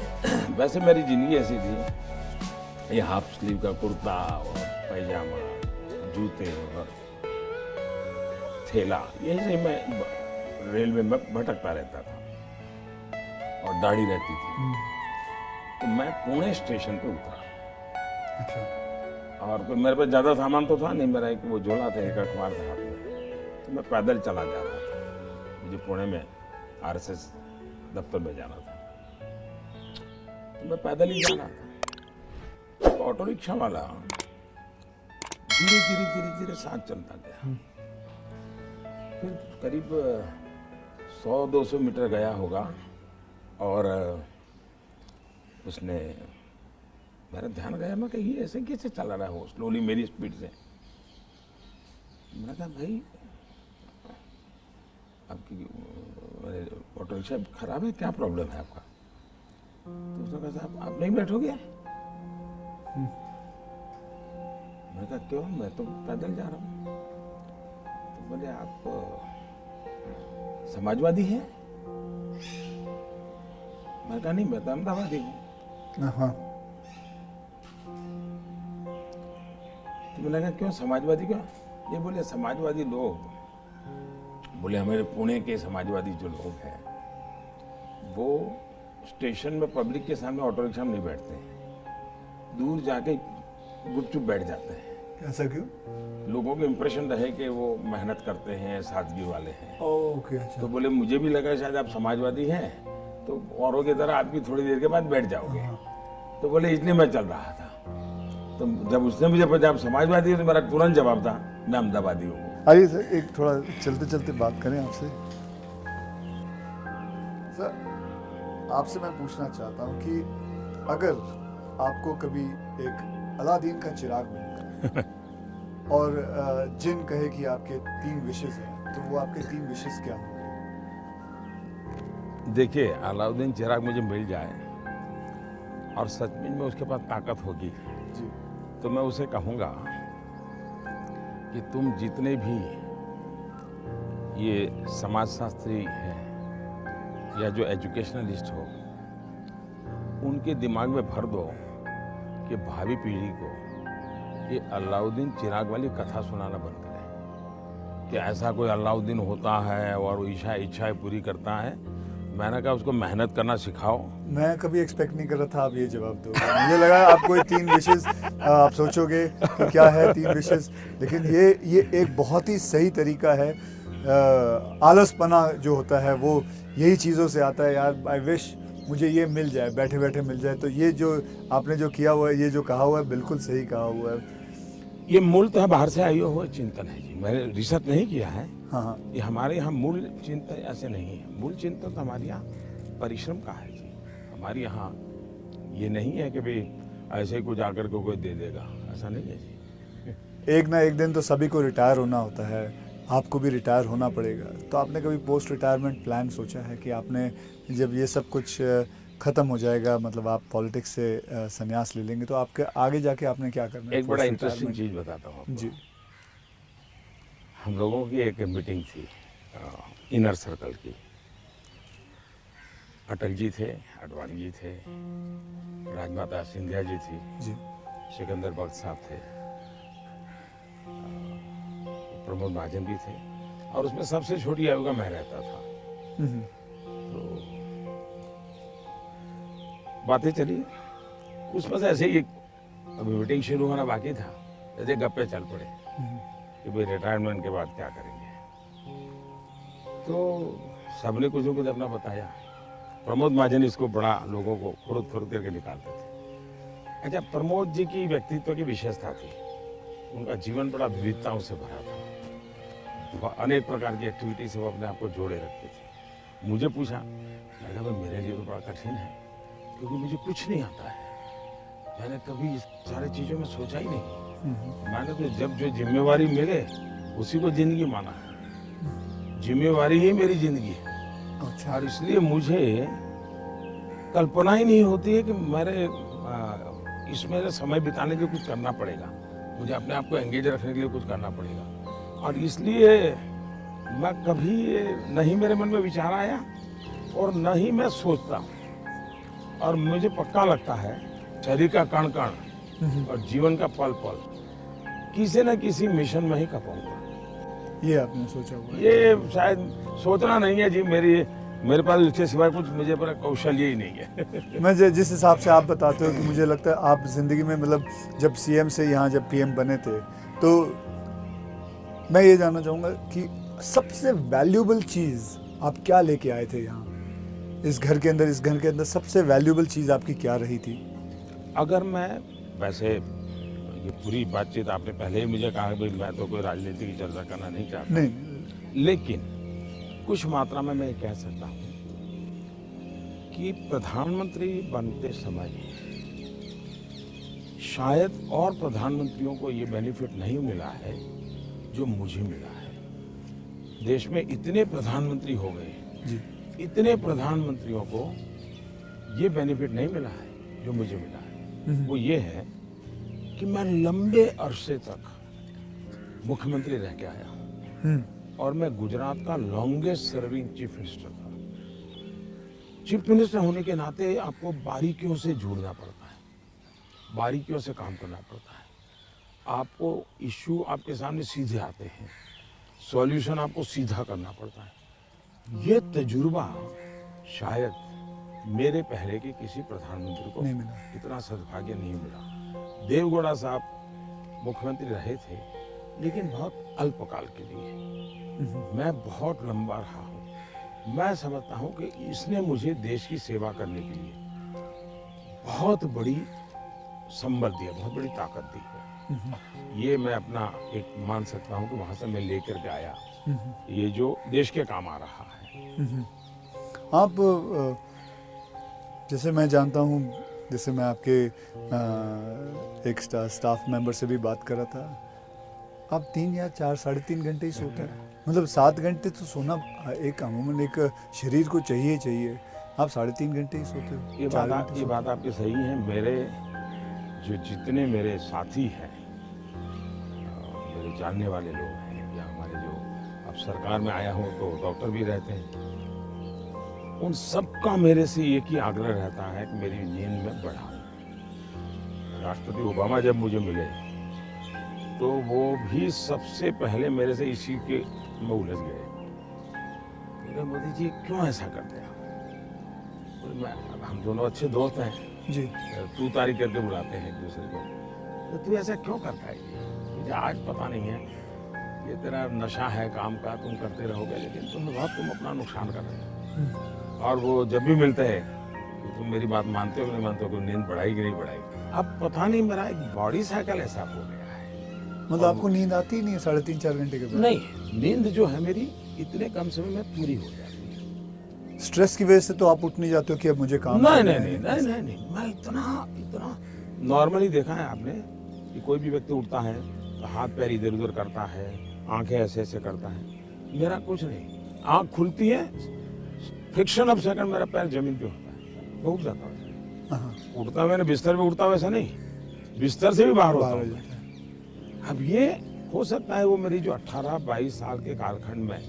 वैसे मेरी जिंदगी ऐसी थी, ये हाफ स्लीव का कुर्ता और पैजामा, जूते और थैला, यही से मैं रेलवे में भटकता रहता था, और दाढ़ी रहती थी। तो मैं पुणे स्टेशन पे उतरा, अच्छा, और कोई मेरे पास ज़्यादा सामान तो था नहीं, मेरा एक वो झोला था, एक अखबार था हाथ में, तो मैं पैदल चला जा रहा था, मुझे पुणे में आरएसएस दफ्तर में जाना था, तो मैं पैदल ही जा रहा था। तो ऑटो रिक्शा वाला धीरे धीरे धीरे धीरे साथ चलता गया, फिर करीब 100-200 मीटर गया होगा, और उसने, मेरा ध्यान गया, मैं कही ऐसे कैसे चला रहा हो स्लोली मेरी स्पीड से। मैंने कहा भाई आपकी ऑटो रिक्शा खराब है, क्या प्रॉब्लम है आपका? तो उसने कहा साहब आप नहीं बैठोगे? मैंने कहा क्यों, मैं तो पैदल जा रहा हूँ। तो बोले आप समाजवादी हैं? मैंने कहा नहीं, मैं तो अहमदाबादी हूँ। हाँ, तो मैंने कहा क्यों समाजवादी क्यों? ये बोले समाजवादी लोग, बोले हमारे पुणे के समाजवादी जो लोग हैं वो स्टेशन में पब्लिक के सामने ऑटो रिक्शा में नहीं बैठते हैं, दूर जाके गुपचुप बैठ जाते हैं। ऐसा क्यों? लोगों को इम्प्रेशन रहे कि वो मेहनत करते हैं, सादगी वाले हैं। ओके, अच्छा। तो बोले मुझे भी लगा शायद आप समाजवादी हैं तो औरों की तरह आप भी थोड़ी देर के बाद बैठ जाओगे। तो बोले इसलिए मैं चल रहा था। तो जब उसने मुझे पूछा आप समाजवादी हो तो मेरा तुरंत जवाब था मैं अहमदाबादी हूँ। आइए सर, एक थोड़ा चलते चलते बात करें आपसे। सर, आपसे मैं पूछना चाहता हूँ कि अगर आपको कभी एक अलादीन का चिराग मिले और जिन कहे कि आपके 3 विशेस हैं, तो वो आपके 3 विशेस क्या होंगे? देखिए, अलाउद्दीन चिराग मुझे मिल जाए और सचमुच में उसके पास ताकत होगी जी। तो मैं उसे कहूँगा कि तुम जितने भी ये समाजशास्त्री हैं या जो एजुकेशनलिस्ट हो उनके दिमाग में भर दो कि भावी पीढ़ी को ये अलाउद्दीन चिराग वाली कथा सुनाना बंद करें कि ऐसा कोई अलाउद्दीन होता है और वो इच्छाएं पूरी करता है। मैंने कहा उसको मेहनत करना सिखाओ। मैं कभी एक्सपेक्ट नहीं कर रहा था आप ये जवाब दोगे। मुझे लगा आप कोई 3 विशेस आप सोचोगे कि क्या है 3 विशेस, लेकिन ये एक बहुत ही सही तरीका है। आलसपना जो होता है वो यही चीज़ों से आता है। यार आई विश मुझे ये मिल जाए, बैठे बैठे मिल जाए। तो ये जो आपने जो किया हुआ है, ये जो कहा हुआ है, बिल्कुल सही कहा हुआ है। ये मूलतः बाहर से आई हुआ चिंतन है जी, मैंने रिसर्च नहीं किया है। हाँ। ये हमारे यहाँ मूल चिंतन ऐसे नहीं है। मूल चिंतन तो हमारे यहाँ परिश्रम का है जी। हमारे यहाँ ये नहीं है कि भाई ऐसे ही कुछ आकर को कोई दे देगा, ऐसा नहीं है जी। एक ना एक दिन तो सभी को रिटायर होना होता है, आपको भी रिटायर होना पड़ेगा। तो आपने कभी पोस्ट रिटायरमेंट प्लान सोचा है कि आपने जब ये सब कुछ ख़त्म हो जाएगा, मतलब आप पॉलिटिक्स से संन्यास ले लेंगे, तो आपके आगे जाके आपने क्या करना है? एक बड़ा इंटरेस्टिंग चीज़ बताता हूँ आपको। जी। हम लोगों की एक मीटिंग थी इनर सर्कल की। अटल जी थे, आडवाणी जी थे, राजमाता सिंधिया जी थी जी। सिकंदर बख्त साहब थे, प्रमोद महाजन भी थे और उसमें सबसे छोटी आयु का मैं रहता था। तो बातें चली, उसमें से ऐसे ही अभी मीटिंग शुरू होना बाकी था, ऐसे गप्पे चल पड़े कि भाई रिटायरमेंट के बाद क्या करेंगे। तो सबने कुछ न कुछ अपना बताया। प्रमोद महाजन इसको बड़ा लोगों को खुद करके निकालते थे। अच्छा, प्रमोद जी की व्यक्तित्व की विशेषता थी, उनका जीवन बड़ा विविधताओं से भरा था। अनेक प्रकार की एक्टिविटी से वो अपने आप को जोड़े रखते थे। मुझे पूछा, मैं कहा भाई मेरे लिए तो बड़ा कठिन है क्योंकि मुझे कुछ नहीं आता है, मैंने कभी इस सारी चीज़ों में सोचा ही नहीं। मैंने तो जब जो जिम्मेवारी मिले उसी को जिंदगी माना है, जिम्मेवारी ही मेरी जिंदगी है। अच्छा। और इसलिए मुझे कल्पना ही नहीं होती है कि मेरे इसमें समय बिताने के लिए कुछ करना पड़ेगा, मुझे अपने आप को एंगेज रखने के लिए कुछ करना पड़ेगा। और इसलिए मैं कभी नहीं मेरे मन में विचार आया और न ही मैं सोचता हूँ। और मुझे पक्का लगता है शरीर का कण कण और जीवन का पल पल किसी न किसी मिशन में ही खपाऊंगा। ये आपने सोचा हुआ है? ये शायद सोचना नहीं है जी, मेरे पास इसके सिवाय कुछ मुझे पर कौशल्य ही नहीं है। मैं जिस हिसाब से आप बताते हो कि मुझे लगता है आप जिंदगी में, मतलब जब सीएम से यहाँ जब पीएम बने थे, तो मैं ये जानना चाहूँगा कि सबसे वैल्यूएबल चीज़ आप क्या लेके आए थे यहाँ इस घर के अंदर? इस घर के अंदर सबसे वैल्यूएबल चीज़ आपकी क्या रही थी? अगर मैं, वैसे ये पूरी बातचीत आपने पहले ही मुझे कहा कि मैं तो कोई राजनीति की चर्चा करना नहीं चाहता, नहीं। लेकिन कुछ मात्रा में मैं कह सकता हूँ कि प्रधानमंत्री बनते समय शायद और प्रधानमंत्रियों को ये बेनिफिट नहीं मिला है जो मुझे मिला है। देश में इतने प्रधानमंत्री हो गए जी। इतने प्रधानमंत्रियों को ये बेनिफिट नहीं मिला है जो मुझे मिला है। वो ये है कि मैं लंबे अरसे तक मुख्यमंत्री रह के आया हूँ और मैं गुजरात का लॉन्गेस्ट सर्विंग चीफ मिनिस्टर था। चीफ मिनिस्टर होने के नाते आपको बारीकियों से जुड़ना पड़ता है, बारीकियों से काम करना पड़ता है। आपको इश्यू आपके सामने सीधे आते हैं, सॉल्यूशन आपको सीधा करना पड़ता है। ये तजुर्बा शायद मेरे पहले के किसी प्रधानमंत्री को नहीं मिला। इतना सद्भाग्य नहीं मिला। देवगौड़ा साहब मुख्यमंत्री रहे थे, लेकिन बहुत अल्पकाल के लिए। मैं बहुत लंबा रहा हूँ। मैं समझता हूँ कि इसने मुझे देश की सेवा करने के लिए बहुत बड़ी संबल दिया, बहुत बड़ी ताकत दी है। ये मैं अपना एक मान सकता हूँ कि वहाँ से मैं लेकर के आया, ये जो देश के काम आ रहा है। आप जैसे मैं जानता हूँ, जैसे मैं आपके एक स्टाफ मेंबर से भी बात कर रहा था, आप 3 या 4 साढ़े 3 घंटे ही सोते हैं। मतलब 7 घंटे तो सोना एक अमूमन एक शरीर को चाहिए। आप 3.5 घंटे ही सोते हो। ये बात आपकी सही है। मेरे जो जितने मेरे साथी हैं, मेरे जानने वाले लोग हैं, या हमारे जो अब सरकार में आया हूँ तो डॉक्टर भी रहते हैं, उन सबका मेरे से एक ही आग्रह रहता है कि मेरी नींद में बढ़ाऊं। राष्ट्रपति ओबामा जब मुझे मिले तो वो भी सबसे पहले मेरे से इसी के में उलझ गए। बोले, मोदी जी क्यों ऐसा करते हैं? बोले, हम दोनों अच्छे दोस्त हैं जी। तू तारी करके बुलाते हैं एक दूसरे को, तो तू ऐसा क्यों करता है? मुझे आज पता नहीं है, ये तेरा नशा है काम का, तुम करते रहोगे, लेकिन तुम अपना नुकसान कर रहे हो। और वो जब भी मिलते हैं तो तुम मेरी बात मानते हो कि नहीं मानते हो, कि नींद बढ़ाई कि नहीं बढ़ाई। अब पता नहीं मेरा एक बॉडी साइकिल ऐसा हो गया है। मतलब आपको नींद आती ही नहीं है 3.5-4 घंटे के बाद? नहीं, नींद जो है मेरी इतने कम समय में पूरी हो जाती है। स्ट्रेस की वजह से तो आप उठ नहीं जाते हो कि अब मुझे काम नहीं करना नहीं है? नहीं नहीं नहीं, मैं इतना नॉर्मली देखा है आपने कि कोई भी व्यक्ति उठता है तो हाथ पैर इधर उधर करता है, आंखें ऐसे ऐसे करता है। मेरा कुछ नहीं, आंख खुलती है, फ्रिक्शन ऑफ सेकंड मेरा पैर जमीन पे होता है, मैं उठ जाता हूँ। हाँ। उठता मैंने बिस्तर पे उठता वैसा नहीं, बिस्तर से भी बाहर होता बाहर हो हूँ। जाता है। अब ये हो सकता है वो मेरी जो 18-22 साल के कालखंड में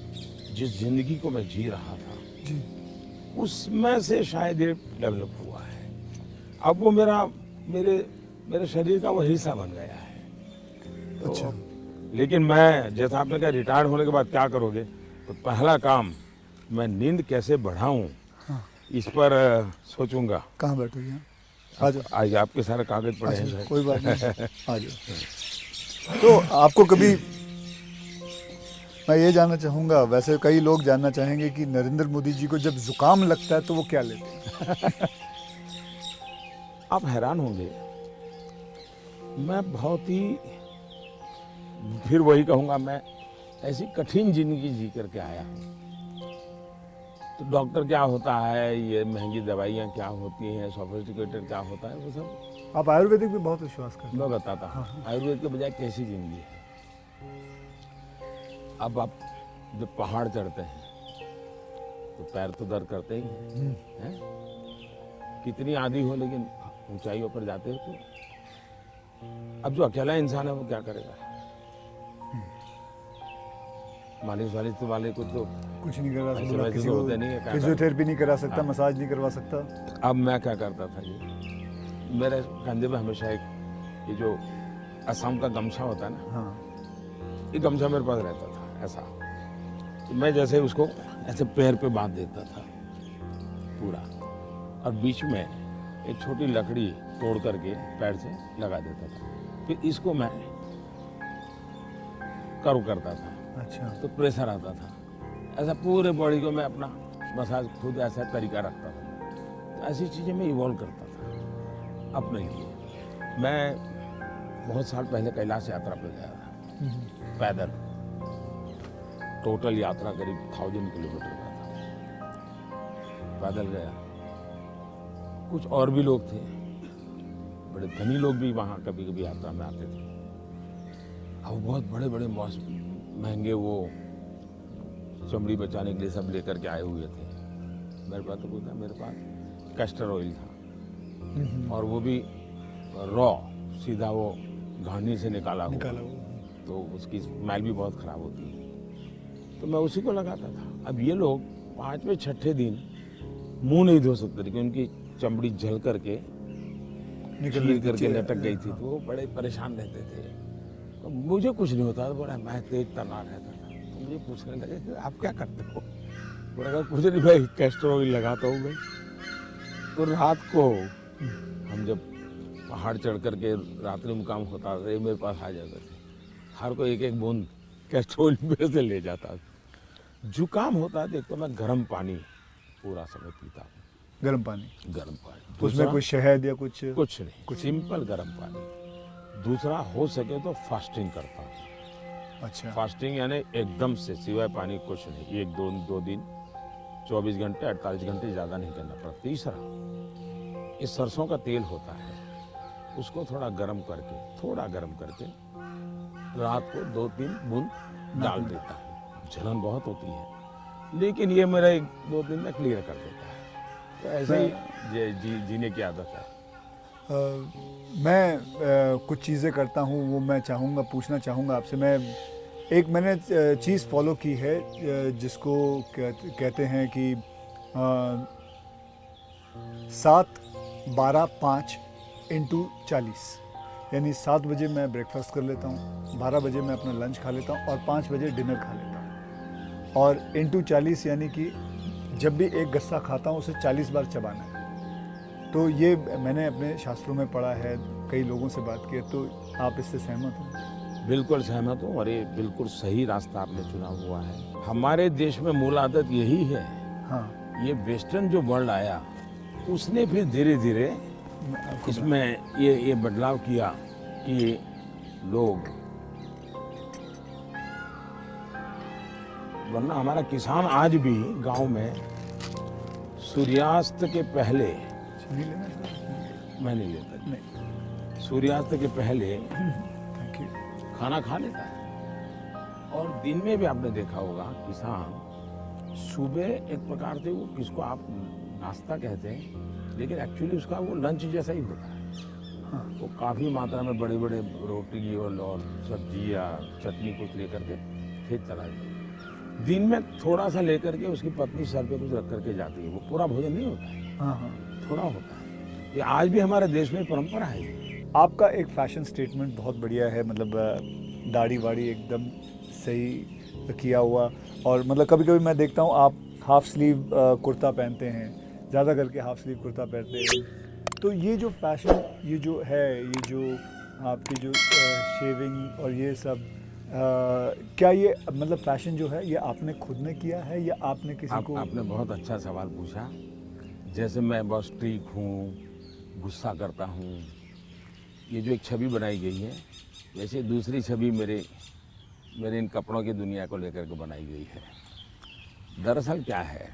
जिस जिंदगी को मैं जी रहा था, जी। उसमें से शायद ये डेवलप हुआ है। अब वो मेरे शरीर का वो हिस्सा बन गया है। तो अच्छा। लेकिन मैं, जैसा आपने कहा रिटायर्ड होने के बाद क्या करोगे, तो पहला काम मैं नींद कैसे बढ़ाऊं, हाँ। इस पर सोचूंगा। कहाँ बैठोगे आप? आ जाओ। आज आपके सारे कागज पड़े हैं अच्छा, शायद। कोई बात नहीं, आ जाओ। तो आपको कभी, मैं ये जानना चाहूँगा, वैसे कई लोग जानना चाहेंगे कि नरेंद्र मोदी जी को जब जुकाम लगता है तो वो क्या लेते हैं? आप हैरान होंगे, मैं बहुत ही, फिर वही कहूँगा, मैं ऐसी कठिन जिंदगी जी करके आया हूँ। तो डॉक्टर क्या होता है, ये महंगी दवाइयाँ क्या होती हैं, सोफिस्टिकेटेड क्या होता है, वो सब आप आयुर्वेदिक भी बहुत विश्वास करते मैं बताता हूँ। आयुर्वेद के बजाय कैसी जिंदगी है। अब आप जब पहाड़ चढ़ते हैं तो पैर तो दर्द करते ही हैं। कितनी आंधी हो, लेकिन ऊंचाइयों पर जाते हो तो अब जो अकेला इंसान है वो क्या करेगा? मालिश वाले को तो कुछ नहीं करा ऐसे सकता, वैसे किसी तो को होते नहीं है, क्या फिजियोथेरेपी नहीं करा सकता, हाँ। मसाज नहीं करवा सकता। अब मैं क्या करता था जी, मेरे कंधे में हमेशा एक ये जो असम का गमछा होता है ना, हाँ। ये गमछा मेरे पास रहता था ऐसा। तो मैं जैसे उसको ऐसे पैर पे बांध देता था पूरा, और बीच में एक छोटी लकड़ी तोड़ करके पैर से लगा देता था। फिर इसको मैं कर्व करता था, अच्छा। तो प्रेशर आता था। ऐसा पूरे बॉडी को मैं अपना मसाज खुद ऐसा तरीका रखता था। तो ऐसी चीज़ें मैं इवॉल्व करता था अपने लिए। मैं बहुत साल पहले कैलाश यात्रा पर गया था पैदल। टोटल यात्रा करीब 1000 किलोमीटर का था, पैदल गया। कुछ और भी लोग थे, बड़े धनी लोग भी वहाँ कभी कभी यात्रा में आते थे। अब बहुत बड़े बड़े महंगे वो चमड़ी बचाने के लिए सब लेकर के आए हुए थे। मेरे पास तो था, मेरे पास कैस्टर ऑयल था, और वो भी रॉ, सीधा वो घानी से निकाला हुआ, तो उसकी स्मेल भी बहुत खराब होती है। तो मैं उसी को लगाता था। अब ये लोग 5वें 6ठे दिन मुंह नहीं धो सकते थे, क्योंकि उनकी चमड़ी जल करके चीर करके लटक गई थी, तो वो बड़े परेशान रहते थे। तो मुझे कुछ नहीं होता था, बोला मैं तेज तनाव रहता था। तो मुझे पूछने लगे कि आप क्या करते हो? बोला कहा, कुछ नहीं भाई, कैस्टर ऑयल लगाता हूँ मैं। तो रात को हम जब पहाड़ चढ़ करके रात्रि मुकाम होता था, ये मेरे पास आ जाते थे, हर को एक एक बूंद कैस्टर ऑयल मेरे से ले जाता था। जुकाम होता है, देखो मैं गर्म पानी पूरा समय पीता हूँ, गर्म पानी, गर्म पानी। उसमें दूसरा, कोई शहद या कुछ? कुछ नहीं, सिंपल गर्म पानी। दूसरा, हो सके तो फास्टिंग करता हूँ। अच्छा। फास्टिंग यानी एकदम से सिवाय पानी कुछ नहीं, एक दो दिन 24 घंटे 48 घंटे, ज़्यादा नहीं करना पड़ता। तीसरा, ये सरसों का तेल होता है, उसको थोड़ा गर्म करके रात को 2-3 बूंद डाल देता हूँ। जलन बहुत होती है, लेकिन ये मेरा 1-2 दिन में क्लियर कर देता है। तो ऐसे ही जीने की आदत है। मैं कुछ चीज़ें करता हूँ, वो मैं पूछना चाहूँगा आपसे। मैंने चीज़ फॉलो की है, जिसको कहते हैं कि 7-12-5 × 40, यानी 7 बजे मैं ब्रेकफास्ट कर लेता हूँ, 12 बजे मैं अपना लंच खा लेता हूँ और 5 बजे डिनर खा लेता हूँ। और × 40 यानी कि जब भी एक गस्सा खाता हूँ उसे 40 बार चबाना है। तो ये मैंने अपने शास्त्रों में पढ़ा है, कई लोगों से बात की है, तो आप इससे सहमत हो? बिल्कुल सहमत हूँ, और ये बिल्कुल सही रास्ता आपने चुना हुआ है। हमारे देश में मूल आदत यही है। हाँ, ये वेस्टर्न जो वर्ल्ड आया, उसने फिर धीरे धीरे इसमें ये बदलाव किया कि लोग, वरना हमारा किसान आज भी गांव में सूर्यास्त के पहले, नहीं लेना सर? मैं नहीं लेता, नहीं, सूर्यास्त के पहले थैंक यू। खाना खा लेता है। और दिन में भी आपने देखा होगा, किसान सुबह एक प्रकार से, वो किसको आप नाश्ता कहते हैं, लेकिन एक्चुअली उसका वो लंच जैसा ही होता है। हाँ, वो काफ़ी मात्रा में बड़े बड़े रोटी और सब्जी या चटनी कुछ लेकर के खेत चला जाता है। दिन में थोड़ा सा लेकर के उसकी पत्नी सर पे कुछ रख करके जाती है। वो पूरा भोजन नहीं होता है, हाँ, हाँ। थोड़ा होता है। ये आज भी हमारे देश में परंपरा है। आपका एक फैशन स्टेटमेंट बहुत बढ़िया है, मतलब दाढ़ी वाड़ी एकदम सही किया हुआ। और मतलब कभी कभी मैं देखता हूँ आप हाफ स्लीव कुर्ता पहनते हैं, ज़्यादा करके हाफ स्लीव कुर्ता पहनते हैं। तो ये जो फैशन, ये जो है, ये जो आपकी जो शेविंग और ये सब, क्या ये मतलब फैशन जो है, ये आपने खुद ने किया है या आपने किसी को? आपने बहुत अच्छा सवाल पूछा। जैसे मैं बहुत स्ट्रीक हूँ, गुस्सा करता हूँ, ये जो एक छवि बनाई गई है, वैसे दूसरी छवि मेरे इन कपड़ों की दुनिया को लेकर के बनाई गई है। दरअसल क्या है,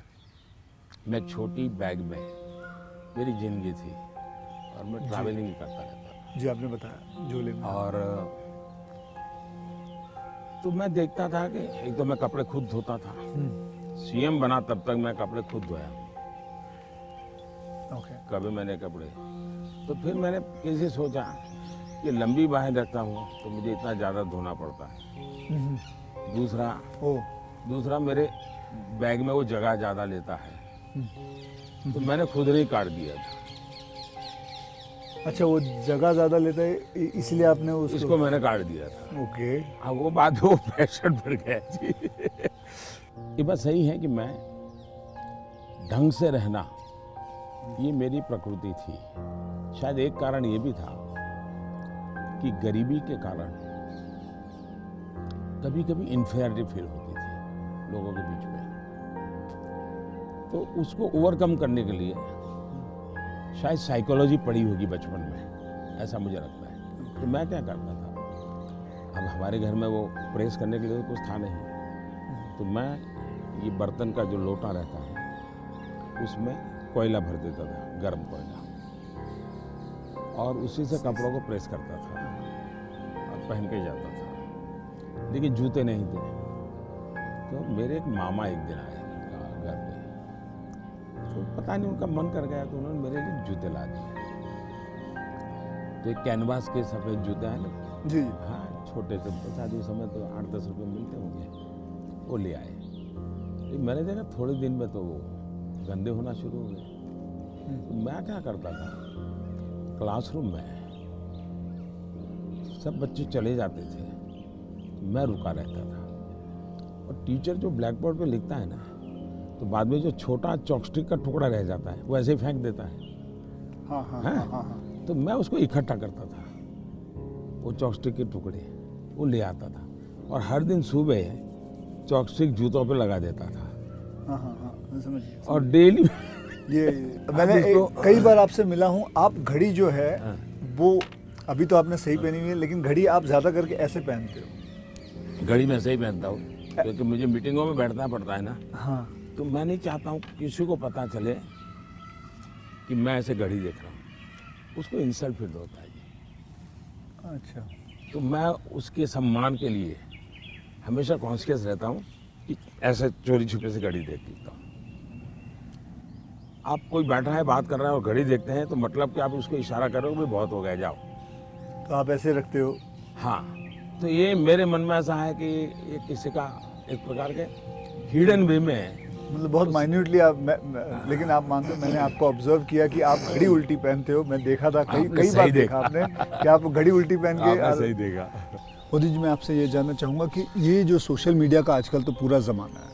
मैं एक छोटी बैग में मेरी जिंदगी थी और मैं ट्रैवलिंग करता रहता था। जी, आपने बताया झोले में। और तो मैं देखता था कि एक तो मैं कपड़े खुद धोता था। सीएम बना तब तक मैं कपड़े खुद धोया। ओके। कभी मैंने कपड़े, तो फिर मैंने कैसे सोचा कि लंबी बाहें रखता हूँ तो मुझे इतना ज़्यादा धोना पड़ता है। दूसरा मेरे बैग में वो जगह ज़्यादा लेता है, तो मैंने खुद ही काट दिया था। अच्छा, वो जगह ज़्यादा लेता है इसलिए आपने इसको मैंने काट दिया था। ओके। अब वो बात, वो फैशन बढ़ गया जी। ये बात सही है कि मैं ढंग से रहना, ये मेरी प्रकृति थी। शायद एक कारण ये भी था कि गरीबी के कारण कभी कभी इन्फीरियरिटी फील होती थी लोगों के बीच में। तो उसको ओवरकम करने के लिए शायद साइकोलॉजी पढ़ी होगी बचपन में, ऐसा मुझे लगता है। तो मैं क्या करता था, अब हमारे घर में वो प्रेस करने के लिए कुछ था नहीं, तो मैं ये बर्तन का जो लोटा रहता है उसमें कोयला भर देता था, गर्म कोयला, और उसी से कपड़ों को प्रेस करता था और पहन के जाता था। लेकिन जूते नहीं थे। तो मेरे एक मामा एक दिन आए घर पे, तो पता नहीं उनका मन कर गया तो उन्होंने मेरे लिए जूते ला दिए। तो एक कैनवास के सफ़ेद जूते हैं ना जी, हाँ, छोटे से, शायद उस समय तो 8-10 रुपये मिलते होंगे, वो ले आए। मैंने देखा थोड़े दिन में तो वो गंदे होना शुरू हो गए। तो मैं क्या करता था, क्लासरूम में सब बच्चे चले जाते थे मैं रुका रहता था। और टीचर जो ब्लैक बोर्ड पे लिखता है ना, तो बाद में जो छोटा चॉपस्टिक का टुकड़ा रह जाता है वो ऐसे ही फेंक देता है। हाँ हाँ हैं? हाँ हाँ हाँ। तो मैं उसको इकट्ठा करता था, वो चॉपस्टिक के टुकड़े वो ले आता था, और हर दिन सुबह चॉपस्टिक जूतों पे लगा देता था। हाँ हाँ हाँ, मैं समझ गया। और डेली ये मैंने कई बार आपसे मिला हूँ, आप घड़ी जो है वो अभी तो आपने सही पहनी हुई है, लेकिन घड़ी आप ज़्यादा करके ऐसे पहनते हो। घड़ी में ऐसे ही पहनता हूँ, क्योंकि मुझे मीटिंगों में बैठना पड़ता है ना, हाँ। तो मैं नहीं चाहता हूँ किसी को पता चले कि मैं ऐसे घड़ी देख रहा हूँ, उसको इंसल्ट फील होता है जी। अच्छा। तो मैं उसके सम्मान के लिए हमेशा कॉन्शियस रहता हूँ कि ऐसे चोरी छुपे से घड़ी देख लेता हूँ। आप कोई बैठा है बात कर रहा है और घड़ी देखते हैं, तो मतलब कि आप उसको इशारा करोगे भाई बहुत हो गया जाओ। तो आप ऐसे रखते हो? हाँ, तो ये मेरे मन में ऐसा है कि ये किसी का एक प्रकार के हिडन वे में, मतलब बहुत माइन्यूटली आप लेकिन आप मानते हो, मैंने आपको ऑब्जर्व किया कि आप घड़ी उल्टी पहनते हो। मैं देखा था कई बार देखा आपने कि आप घड़ी उल्टी पहन के। आपने सही देखा। मोदी जी, मैं आपसे ये जानना चाहूँगा कि ये जो सोशल मीडिया का आजकल तो पूरा ज़माना है,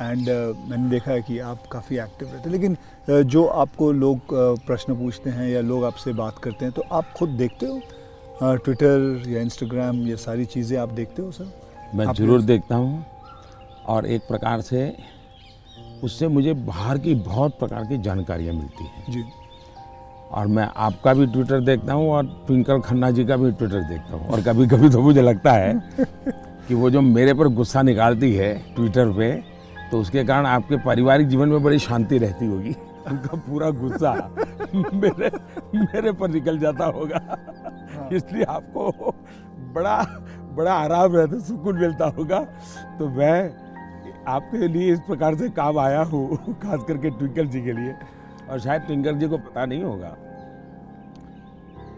एंड मैंने देखा है कि आप काफ़ी एक्टिव रहते हैं, लेकिन जो आपको लोग प्रश्न पूछते हैं या लोग आपसे बात करते हैं, तो आप खुद देखते हो ट्विटर या इंस्टाग्राम, ये सारी चीज़ें आप देखते हो सर? मैं ज़रूर देखता हूँ, और एक प्रकार से उससे मुझे बाहर की बहुत प्रकार की जानकारियाँ मिलती हैं जी। और मैं आपका भी ट्विटर देखता हूँ और ट्विंकल खन्ना जी का भी ट्विटर देखता हूँ। और कभी कभी तो मुझे लगता है कि वो जो मेरे पर गुस्सा निकालती है ट्विटर पे, तो उसके कारण आपके पारिवारिक जीवन में बड़ी शांति रहती होगी। उनका पूरा गुस्सा मेरे पर निकल जाता होगा। इसलिए आपको बड़ा आराम रहता, सुकून मिलता होगा। तो मैं आपके लिए इस प्रकार से काम आया हूँ, खास करके ट्विंकल जी के लिए। और शायद ट्विंकल जी को पता नहीं होगा,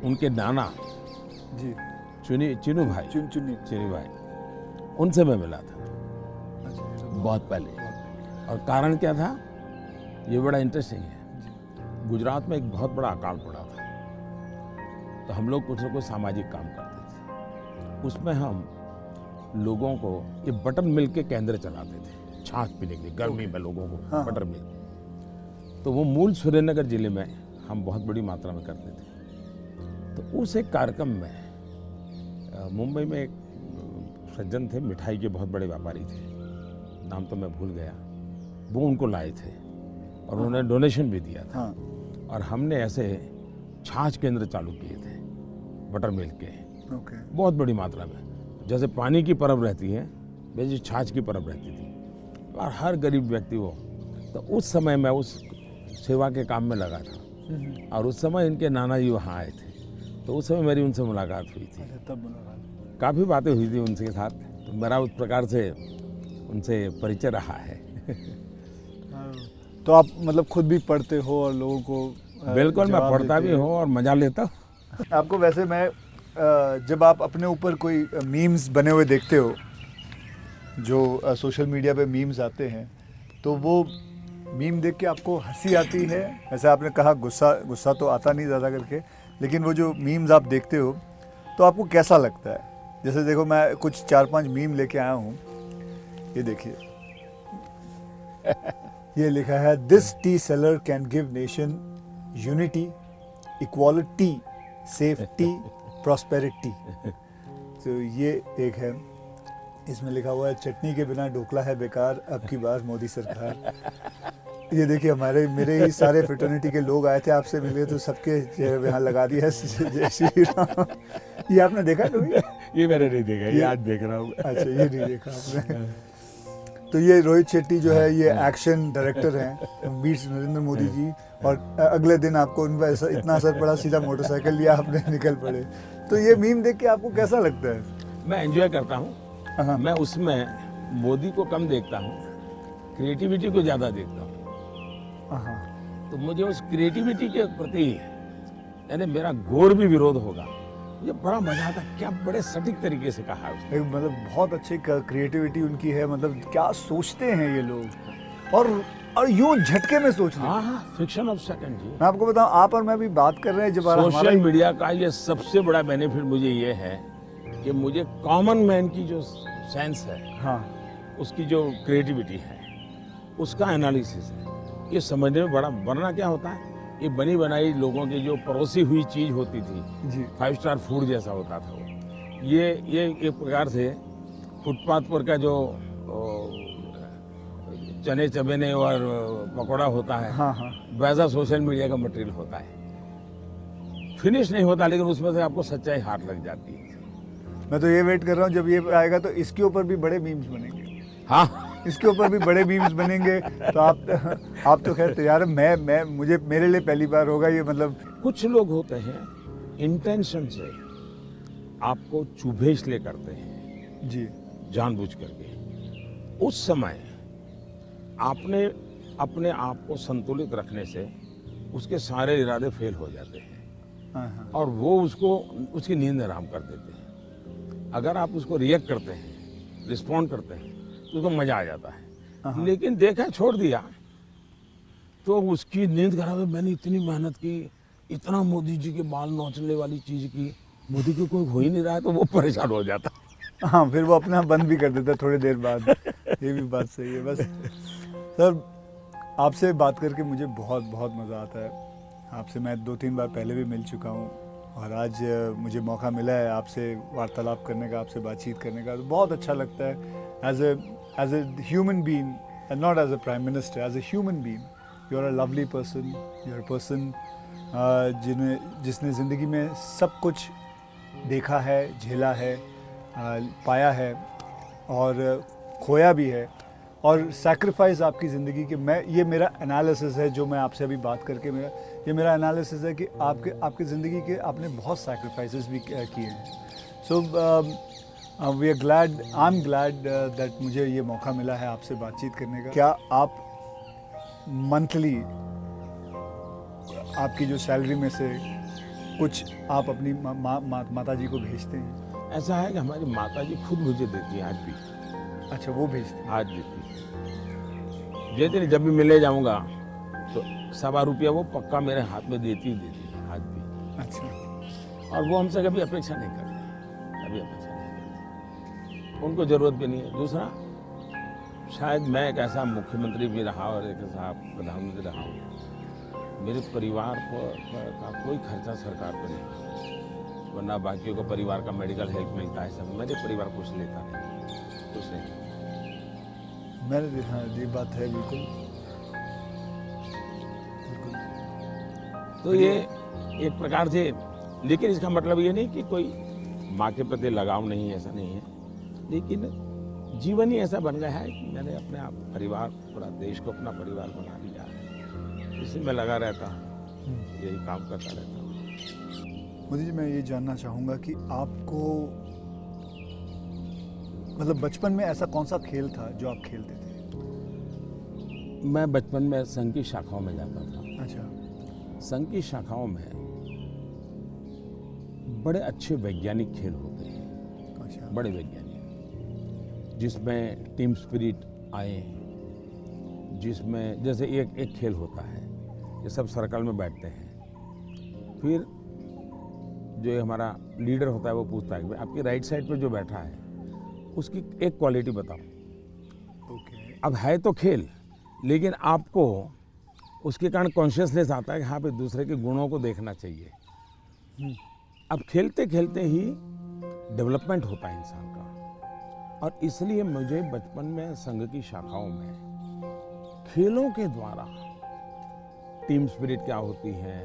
उनके नाना जी चिनू भाई, चिनू भाई, उनसे मैं मिला था बहुत पहले। और कारण क्या था, ये बड़ा इंटरेस्टिंग है। गुजरात में एक बहुत बड़ा अकाल पड़ा था, तो हम लोग कुछ न कुछ सामाजिक काम करते थे। उसमें हम लोगों को ये बटर मिल्क के केंद्र चलाते थे, छाछ पीने के लिए गर्मी में लोगों को बटर मिल्क। तो वो मूल सुरेंद्रनगर जिले में हम बहुत बड़ी मात्रा में करते थे। तो उस एक कार्यक्रम में मुंबई में एक सज्जन थे, मिठाई के बहुत बड़े व्यापारी थे, नाम तो मैं भूल गया, वो उनको लाए थे और उन्होंने डोनेशन भी दिया था। और हमने ऐसे छाछ केंद्र चालू किए थे बटर मिल्क के, बहुत बड़ी मात्रा में। जैसे पानी की परब रहती है, वैसे छाछ की परब रहती थी, और हर गरीब व्यक्ति वो। तो उस समय मैं उस सेवा के काम में लगा था, और उस समय इनके नाना जी वहाँ आए थे, तो उस समय मेरी उनसे मुलाकात हुई थी। काफ़ी बातें हुई थी उनके साथ, तो मेरा उस प्रकार से उनसे परिचय रहा है। तो आप मतलब खुद भी पढ़ते हो और लोगों को? बिल्कुल, मैं पढ़ता भी हूँ और मजा लेता हूँ। आपको वैसे मैं जब आप अपने ऊपर कोई मीम्स बने हुए देखते हो, जो सोशल मीडिया पे मीम्स आते हैं, तो वो मीम देख के आपको हंसी आती है? ऐसा आपने कहा गुस्सा तो आता नहीं ज़्यादा करके, लेकिन वो जो मीम्स आप देखते हो तो आपको कैसा लगता है? जैसे देखो, मैं कुछ 4-5 मीम लेके आया हूँ, ये देखिए। ये लिखा है, this T seller can give nation unity, equality, safety, prosperity. तो ये एक है। इसमें लिखा हुआ है, चटनी के बिना ढोकला है बेकार, अब की बार मोदी सरकार। ये देखिए, मेरे ही सारे फ्रेटर्निटी के लोग आए थे, आपसे मिले तो सबके चेहरे पे यहाँ लगा दिया है जय श्री राम। ये आपने देखा कभी? ये मैंने नहीं देखा, ये आज देख रहा हूँ। अच्छा, ये नहीं देखा आपने? तो ये रोहित शेट्टी जो है, ये एक्शन डायरेक्टर हैं, मीट्स नरेंद्र मोदी जी, और अगले दिन आपको उन पर इतना असर पड़ा, सीधा मोटरसाइकिल लिया आपने, निकल पड़े। तो ये मीम देख के आपको कैसा लगता है? मैं एंजॉय करता हूँ। मैं उसमें मोदी को कम देखता हूँ, क्रिएटिविटी को ज़्यादा देखता हूँ। तो मुझे उस क्रिएटिविटी के प्रति, यानी मेरा घोर भी विरोध होगा, ये बड़ा मजा आता। क्या बड़े सटीक तरीके से कहा उसने। मतलब बहुत अच्छी क्रिएटिविटी उनकी है, मतलब क्या सोचते हैं ये लोग, और यूं झटके में सोचते हैं। हाँ, फ्रिक्शन ऑफ सेकंड जी। मैं आपको बताऊं, आप और मैं भी बात कर रहे हैं, जब सोशल मीडिया का ये सबसे बड़ा बेनिफिट मुझे ये है कि मुझे कॉमन मैन की जो सेंस है, हाँ उसकी जो क्रिएटिविटी है, उसका एनालिसिस है, ये समझने में बड़ा, वरना क्या होता है, ये बनी बनाई लोगों की जो परोसी हुई चीज होती थी, जी 5 स्टार फूड जैसा होता था वो, ये एक प्रकार से फुटपाथ पर का जो चने चबेने और पकौड़ा होता है, हाँ हाँ वैसा सोशल मीडिया का मटेरियल होता है। फिनिश नहीं होता, लेकिन उसमें से आपको सच्चाई हाथ लग जाती है। मैं तो ये वेट कर रहा हूँ जब ये आएगा तो इसके ऊपर भी बड़े मीम्स बनेंगे, हाँ, इसके ऊपर भी बड़े मीम्स बनेंगे। तो आप तो खैर तैयार है, मैं मुझे मेरे लिए पहली बार होगा ये, मतलब कुछ लोग होते हैं इंटेंशन से आपको चुभे इसलिए करते हैं, जी जानबूझ करके। उस समय आपने अपने आप को संतुलित रखने से उसके सारे इरादे फेल हो जाते हैं हाँ हाँ और वो उसकी नींद हराम कर देते हैं। अगर आप उसको रिएक्ट करते हैं, रिस्पॉन्ड करते हैं, तो उसको मजा आ जाता है। लेकिन देखा छोड़ दिया तो उसकी नींद खराब है। मैंने इतनी मेहनत की, इतना मोदी जी के बाल नोचने वाली चीज की, मोदी को कोई हो ही नहीं रहा है, तो वो परेशान हो जाता। हाँ, फिर वो अपना बंद भी कर देता है थोड़ी देर बाद। ये भी बात सही है। बस सर, आपसे बात करके मुझे बहुत बहुत मज़ा आता है। आपसे मैं 2-3 बार पहले भी मिल चुका हूँ और आज मुझे मौका मिला है आपसे वार्तालाप करने का, आपसे बातचीत करने का, तो बहुत अच्छा लगता है। As a human being and not as a prime minister, as a human being you are a lovely person, you are a person जिसने ज़िंदगी में सब कुछ देखा है, झेला है, पाया है और खोया भी है, और सैक्रिफाइस आपकी ज़िंदगी के, मैं ये मेरा एनालिसिस है जो मैं आपसे अभी बात करके मेरा एनालिसिस है कि आपके ज़िंदगी के आपने बहुत सैक्रिफाइसेस भी किए हैं। So we are glad, I am glad that मुझे ये मौका मिला है आपसे बातचीत करने का। क्या आप मंथली आपकी जो सैलरी में से कुछ आप अपनी माता जी को भेजते हैं? ऐसा है कि हमारी माता जी खुद मुझे देती है आज भी। अच्छा, वो भेजते हैं? आज देती है। जैसे जब भी मिले जाऊंगा तो ₹1.25 वो पक्का मेरे हाथ में देती है आज भी। अच्छा, और वो हमसे कभी अपेक्षा नहीं करते, कभी अपेक्षा नहीं करते, उनको जरूरत भी नहीं है। दूसरा, शायद मैं एक ऐसा मुख्यमंत्री भी रहा और एक ऐसा प्रधानमंत्री रहा हूँ, मेरे परिवार का कोई खर्चा सरकार पर नहीं, वरना बाकियों को परिवार का मेडिकल हेल्प मिलता है, सब मेरे परिवार कुछ लेता नहीं, कुछ नहीं। मैंने, हाँ ये बात है, बिल्कुल बिल्कुल। तो ये एक प्रकार से, लेकिन इसका मतलब ये नहीं कि कोई माँ के प्रति लगाव नहीं है, ऐसा नहीं है, लेकिन जीवन ही ऐसा बन गया है कि मैंने अपने आप परिवार, पूरा देश को अपना परिवार बना लिया है, इसी में लगा रहता हूँ, यही काम करता रहता हूँ। मोदी जी, मैं ये जानना चाहूँगा कि आपको मतलब बचपन में ऐसा कौन सा खेल था जो आप खेलते थे? मैं बचपन में संघ की शाखाओं में जाता था। अच्छा। संघ की शाखाओं में बड़े अच्छे वैज्ञानिक खेल होते हैं। अच्छा। बड़े वैज्ञानिक, जिसमें टीम स्पिरिट आए, जिसमें जैसे एक खेल होता है, ये सब सर्कल में बैठते हैं, फिर जो हमारा लीडर होता है वो पूछता है कि आपकी राइट साइड पे जो बैठा है उसकी एक क्वालिटी बताओ। ओके। अब है तो खेल, लेकिन आपको उसके कारण कॉन्शियसनेस आता है कि हाँ भाई दूसरे के गुणों को देखना चाहिए। अब खेलते खेलते ही डेवलपमेंट होता है इंसान का, और इसलिए मुझे बचपन में संघ की शाखाओं में खेलों के द्वारा टीम स्पिरिट क्या होती है,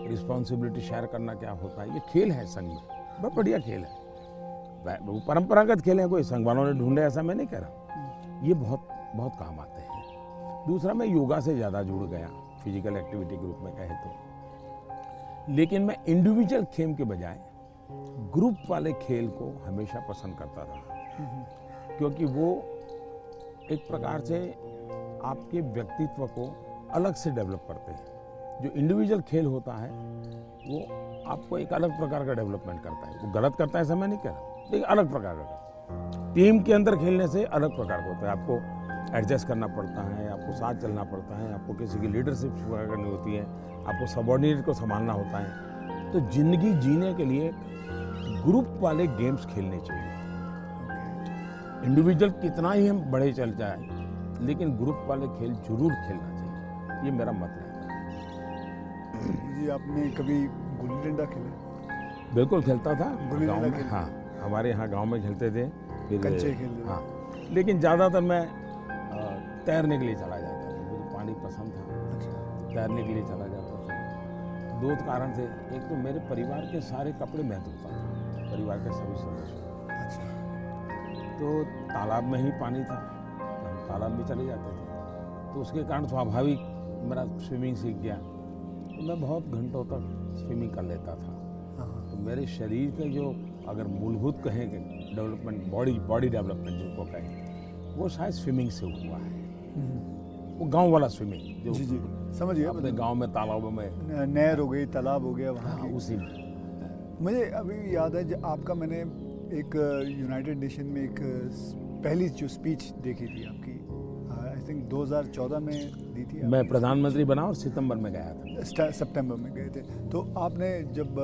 रिस्पॉन्सिबिलिटी शेयर करना क्या होता है, ये खेल है संघ में, बहुत बढ़िया खेल है। वो परंपरागत खेल है, कोई संघ वालों ने ढूंढे ऐसा मैं नहीं कह रहा, ये बहुत बहुत काम आते हैं। दूसरा, मैं योगा से ज़्यादा जुड़ गया, फिजिकल एक्टिविटी ग्रुप में कहे तो, लेकिन मैं इंडिविजुअल खेल के बजाय ग्रुप वाले खेल को हमेशा पसंद करता रहा, क्योंकि वो एक प्रकार से आपके व्यक्तित्व को अलग से डेवलप करते हैं। जो इंडिविजुअल खेल होता है वो आपको एक अलग प्रकार का डेवलपमेंट करता है, वो गलत करता है ऐसा मैं नहीं कह रहा, लेकिन अलग प्रकार का। टीम के अंदर खेलने से अलग प्रकार का होता है, आपको एडजस्ट करना पड़ता है, आपको साथ चलना पड़ता है, आपको किसी की लीडरशिप करनी होती है, आपको सबॉर्डिनेट को संभालना होता है। तो जिंदगी जीने के लिए ग्रुप वाले गेम्स खेलने चाहिए। इंडिविजुअल कितना ही हम बड़े चल जाए, लेकिन ग्रुप वाले खेल जरूर खेलना चाहिए, ये मेरा मत है। जी, आपने कभी गुल्ली डंडा खेला? बिल्कुल खेलता था गुल्ली गांव डंडा में। खेलते? हाँ, हमारे यहाँ गांव में खेलते थे। फिर कंचे खेलते थे? हाँ, लेकिन ज़्यादातर मैं तैरने के लिए चला जाता था, मुझे पानी पसंद था, अच्छा। तैरने के लिए चला जाता था। दो कारण थे, एक तो मेरे परिवार के सारे कपड़े मैं धोता था, परिवार के सभी सदस्य। अच्छा। तो तालाब में ही पानी था, तो हम तालाब में चले जाते थे, तो उसके कारण स्वाभाविक मेरा स्विमिंग सीख गया, तो मैं बहुत घंटों तक स्विमिंग कर लेता था। हाँ। तो मेरे शरीर के जो अगर मूलभूत कहेंगे डेवलपमेंट, बॉडी डेवलपमेंट जिसको कहें, वो शायद स्विमिंग से हुआ है। वो गांव वाला स्विमिंग जो जी जी, समझ गया। अपने गांव में तालाबों में, नहर हो गई, तालाब हो गया वहाँ हाँ, की। उसी में। मुझे अभी याद है जब आपका मैंने एक यूनाइटेड नेशन में एक पहली जो स्पीच देखी थी आपकी, आई थिंक 2014 में दी थी। मैं प्रधानमंत्री बना और सितंबर में गया था। सितंबर में गए थे। तो आपने जब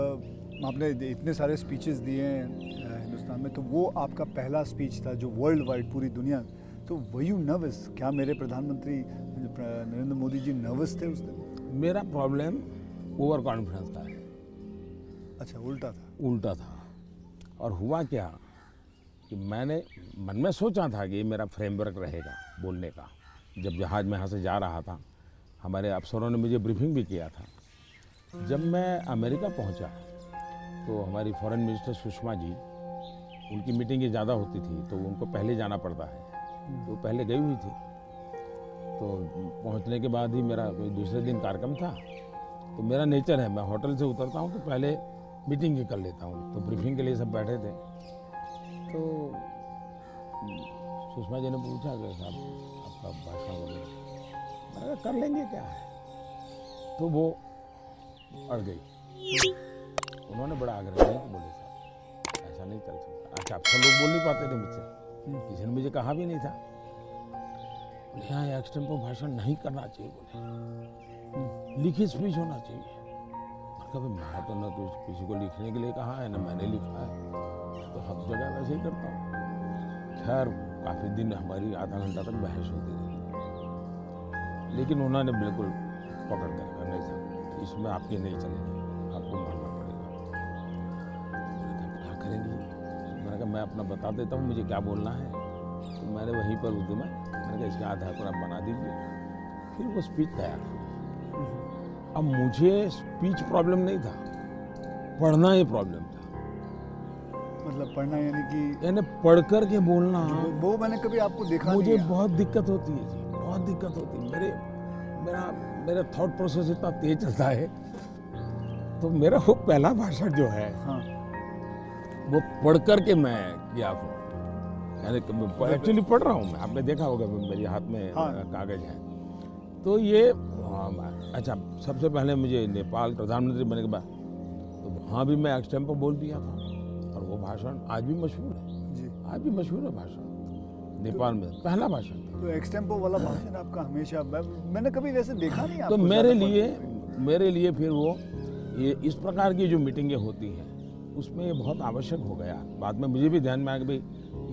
आपने इतने सारे स्पीचेस दिए हैं हिंदुस्तान में, तो वो आपका पहला स्पीच था जो वर्ल्ड वाइड पूरी दुनिया। तो वर यू नर्वस? क्या मेरे प्रधानमंत्री नरेंद्र मोदी जी नर्वस थे उस दिन? मेरा प्रॉब्लम ओवर कॉन्फिडेंस था। अच्छा, उल्टा था? उल्टा था। और हुआ क्या कि मैंने मन में सोचा था कि ये मेरा फ्रेमवर्क रहेगा बोलने का। जब जहाज में यहाँ से जा रहा था, हमारे अफसरों ने मुझे ब्रीफिंग भी किया था। जब मैं अमेरिका पहुँचा तो हमारी फॉरेन मिनिस्टर सुषमा जी, उनकी मीटिंगें ज़्यादा होती थी तो उनको पहले जाना पड़ता है, तो पहले गई हुई थी। तो पहुँचने के बाद ही मेरा कोई दूसरे दिन कार्यक्रम था, तो मेरा नेचर है, मैं होटल से उतरता हूँ तो पहले मीटिंग ही कर लेता हूँ। तो ब्रीफिंग के लिए सब बैठे थे, तो सुषमा जी ने पूछा कि साहब आपका भाषण वगैरह, मैंने कहा कर लेंगे क्या है। तो वो अड़ गई। उन्होंने बड़ा आग्रह किया कि बोले साहब ऐसा नहीं चल सकता। अच्छा, अक्सर लोग बोल नहीं पाते थे मुझसे, किसी ने मुझे कहा भी नहीं था। यहाँ एक्सटेम्पो भाषण नहीं करना चाहिए, बोले लिखित स्पीच होना चाहिए। कभी मैं तो न कुछ किसी को लिखने के लिए कहा है, न मैंने लिखा है, मैं तो हर जगह वैसे ही करता हूँ। खैर काफ़ी दिन हमारी आधा घंटा तक बहस होती रही, लेकिन उन्होंने बिल्कुल पकड़ कर कहा नहीं साहब इसमें आपकी नहीं चलेगी, आपको मानना पड़ेगा। क्या करेंगे? मैंने कहा मैं अपना बता देता हूँ मुझे क्या बोलना है। तो मैंने वहीं पर उस दिन मैंने कहा इसके आधार पर आप बना दीजिए। फिर वो स्पीच तैयार हुई। अब मुझे स्पीच प्रॉब्लम नहीं था, पढ़ना ही प्रॉब्लम था। मतलब पढ़ना यानी पढ़ कर के बोलना, वो मैंने कभी आपको देखा मुझे नहीं है। बहुत दिक्कत होती है जी, बहुत दिक्कत होती है। मेरा थॉट प्रोसेस इतना तेज चलता है, तो मेरा वो पहला भाषण जो है, हाँ। वो पढ़ कर के मैं किया हूँ। यानी एक्चुअली पढ़ रहा हूँ मैं, आपने देखा होगा मेरे हाथ में हाँ। कागज है। तो ये अच्छा, सबसे पहले मुझे नेपाल प्रधानमंत्री बनने के बाद तो वहाँ भी मैं एक्सटेम्पो बोल दिया था, और वो भाषण आज भी मशहूर है जी। आज भी मशहूर है भाषण। नेपाल में पहला भाषण था। तो एक्सटेम्पो वाला भाषण आपका हमेशा मैंने कभी वैसे देखा नहीं तो आपको मेरे लिए फिर वो ये इस प्रकार की जो मीटिंगें होती हैं उसमें ये बहुत आवश्यक हो गया। बाद में मुझे भी ध्यान में आया कि भाई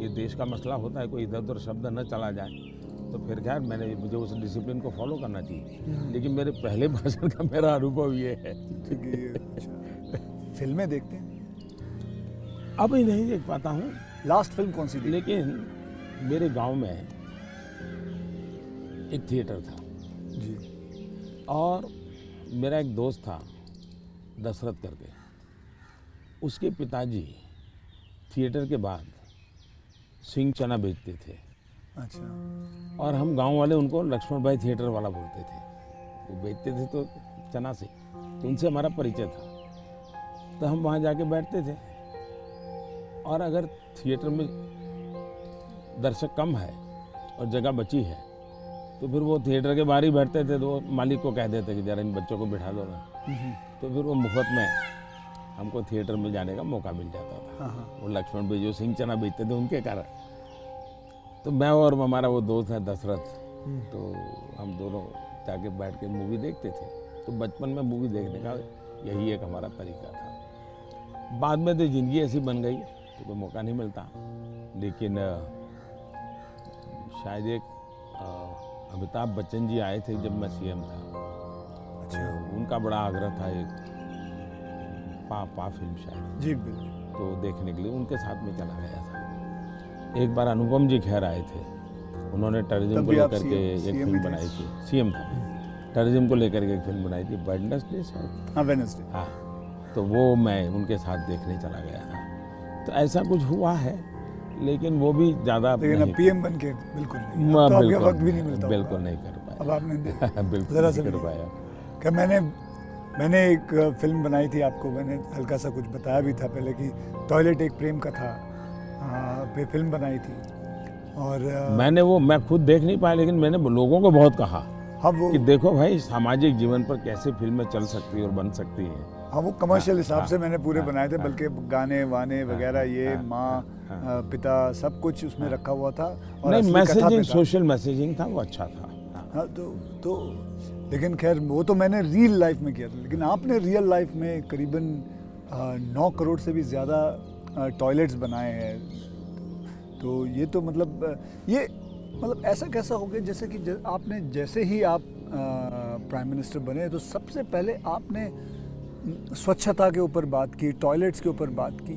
ये देश का मसला होता है, कोई इधर उधर शब्द न चला जाए। तो फिर खैर मुझे उस डिसिप्लिन को फॉलो करना चाहिए। लेकिन मेरे पहले भाषण का मेरा अनुभव ये है। ठीक है, ये अच्छा। फिल्में देखते हैं? अभी नहीं देख पाता हूँ। लास्ट फिल्म कौन सी थी? लेकिन मेरे गांव में एक थिएटर था जी। और मेरा एक दोस्त था दशरथ करके, उसके पिताजी थिएटर के बाद सिंह चना बेचते थे। अच्छा। और हम गांव वाले उनको लक्ष्मण भाई थिएटर वाला बोलते थे। वो बेचते थे तो चना से, तो उनसे हमारा परिचय था। तो हम वहाँ जाके बैठते थे, और अगर थिएटर में दर्शक कम है और जगह बची है तो फिर वो थिएटर के बाहर ही बैठते थे। तो मालिक को कह देते कि जरा इन बच्चों को बिठा दो ना। तो फिर वो मुफ्त में हमको थिएटर में जाने का मौका मिल जाता था। वो लक्ष्मण भाई जो सिंह चना बेचते थे उनके कारण। तो मैं और हमारा वो दोस्त है दशरथ, तो हम दोनों जाके बैठ के मूवी देखते थे। तो बचपन में मूवी देखने का यही एक हमारा तरीका था। बाद में तो ज़िंदगी ऐसी बन गई तो कोई मौका नहीं मिलता। लेकिन शायद एक अमिताभ बच्चन जी आए थे जब मैं सीएम था, अच्छा उनका बड़ा आग्रह था एक पा फिल्म शायद, जी बिल्कुल। तो देखने के लिए उनके साथ में चला गया था। एक बार अनुपम जी खैर आए थे, उन्होंने टूरिज्म तब को भी आप लेकर के CM एक ही फिल्म थे। बनाई थी, सीएम था, टूरिज्म को लेकर के एक फिल्म बनाई थी वेडनेसडे शायद, हाँ वेडनेसडे। हाँ, तो वो मैं उनके साथ देखने चला गया था। तो ऐसा कुछ हुआ है, लेकिन वो भी ज़्यादा लेकिन नहीं, अब पीएम बन के बिल्कुल नहीं, अब तो आपके बिल्कुल वक्त भी नहीं मिलता होगा। बिल्कुल नहीं कर अब पाया। आपने बिल्कुल ज़रा नहीं सा कर भी पाया। कि मैंने एक फिल्म बनाई थी, आपको मैंने हल्का सा कुछ बताया भी था पहले कि टॉयलेट एक प्रेम कथा पे फिल्म बनाई थी। और मैं खुद देख नहीं पाया, लेकिन मैंने लोगों को बहुत कहा हाँ वो कि देखो भाई सामाजिक जीवन पर कैसे फिल्में चल सकती है और बन सकती हैं। हाँ वो कमर्शियल हिसाब से हाँ, मैंने पूरे हाँ, बनाए थे, हाँ, बल्कि गाने वाने वगैरह ये हाँ, माँ पिता सब कुछ उसमें रखा हुआ था और नहीं, असली कथा पे मैसेजिंग, था। सोशल मैसेजिंग था, वो अच्छा था। हाँ। हाँ तो लेकिन खैर वो तो मैंने रियल लाइफ में किया था, लेकिन आपने रियल लाइफ में करीबन 9 करोड़ से भी ज़्यादा टॉयलेट्स बनाए हैं। तो ये तो मतलब ऐसा कैसा हो गया जैसे कि आपने जैसे ही आप प्राइम मिनिस्टर बने तो सबसे पहले आपने स्वच्छता के ऊपर बात की, टॉयलेट्स के ऊपर बात की,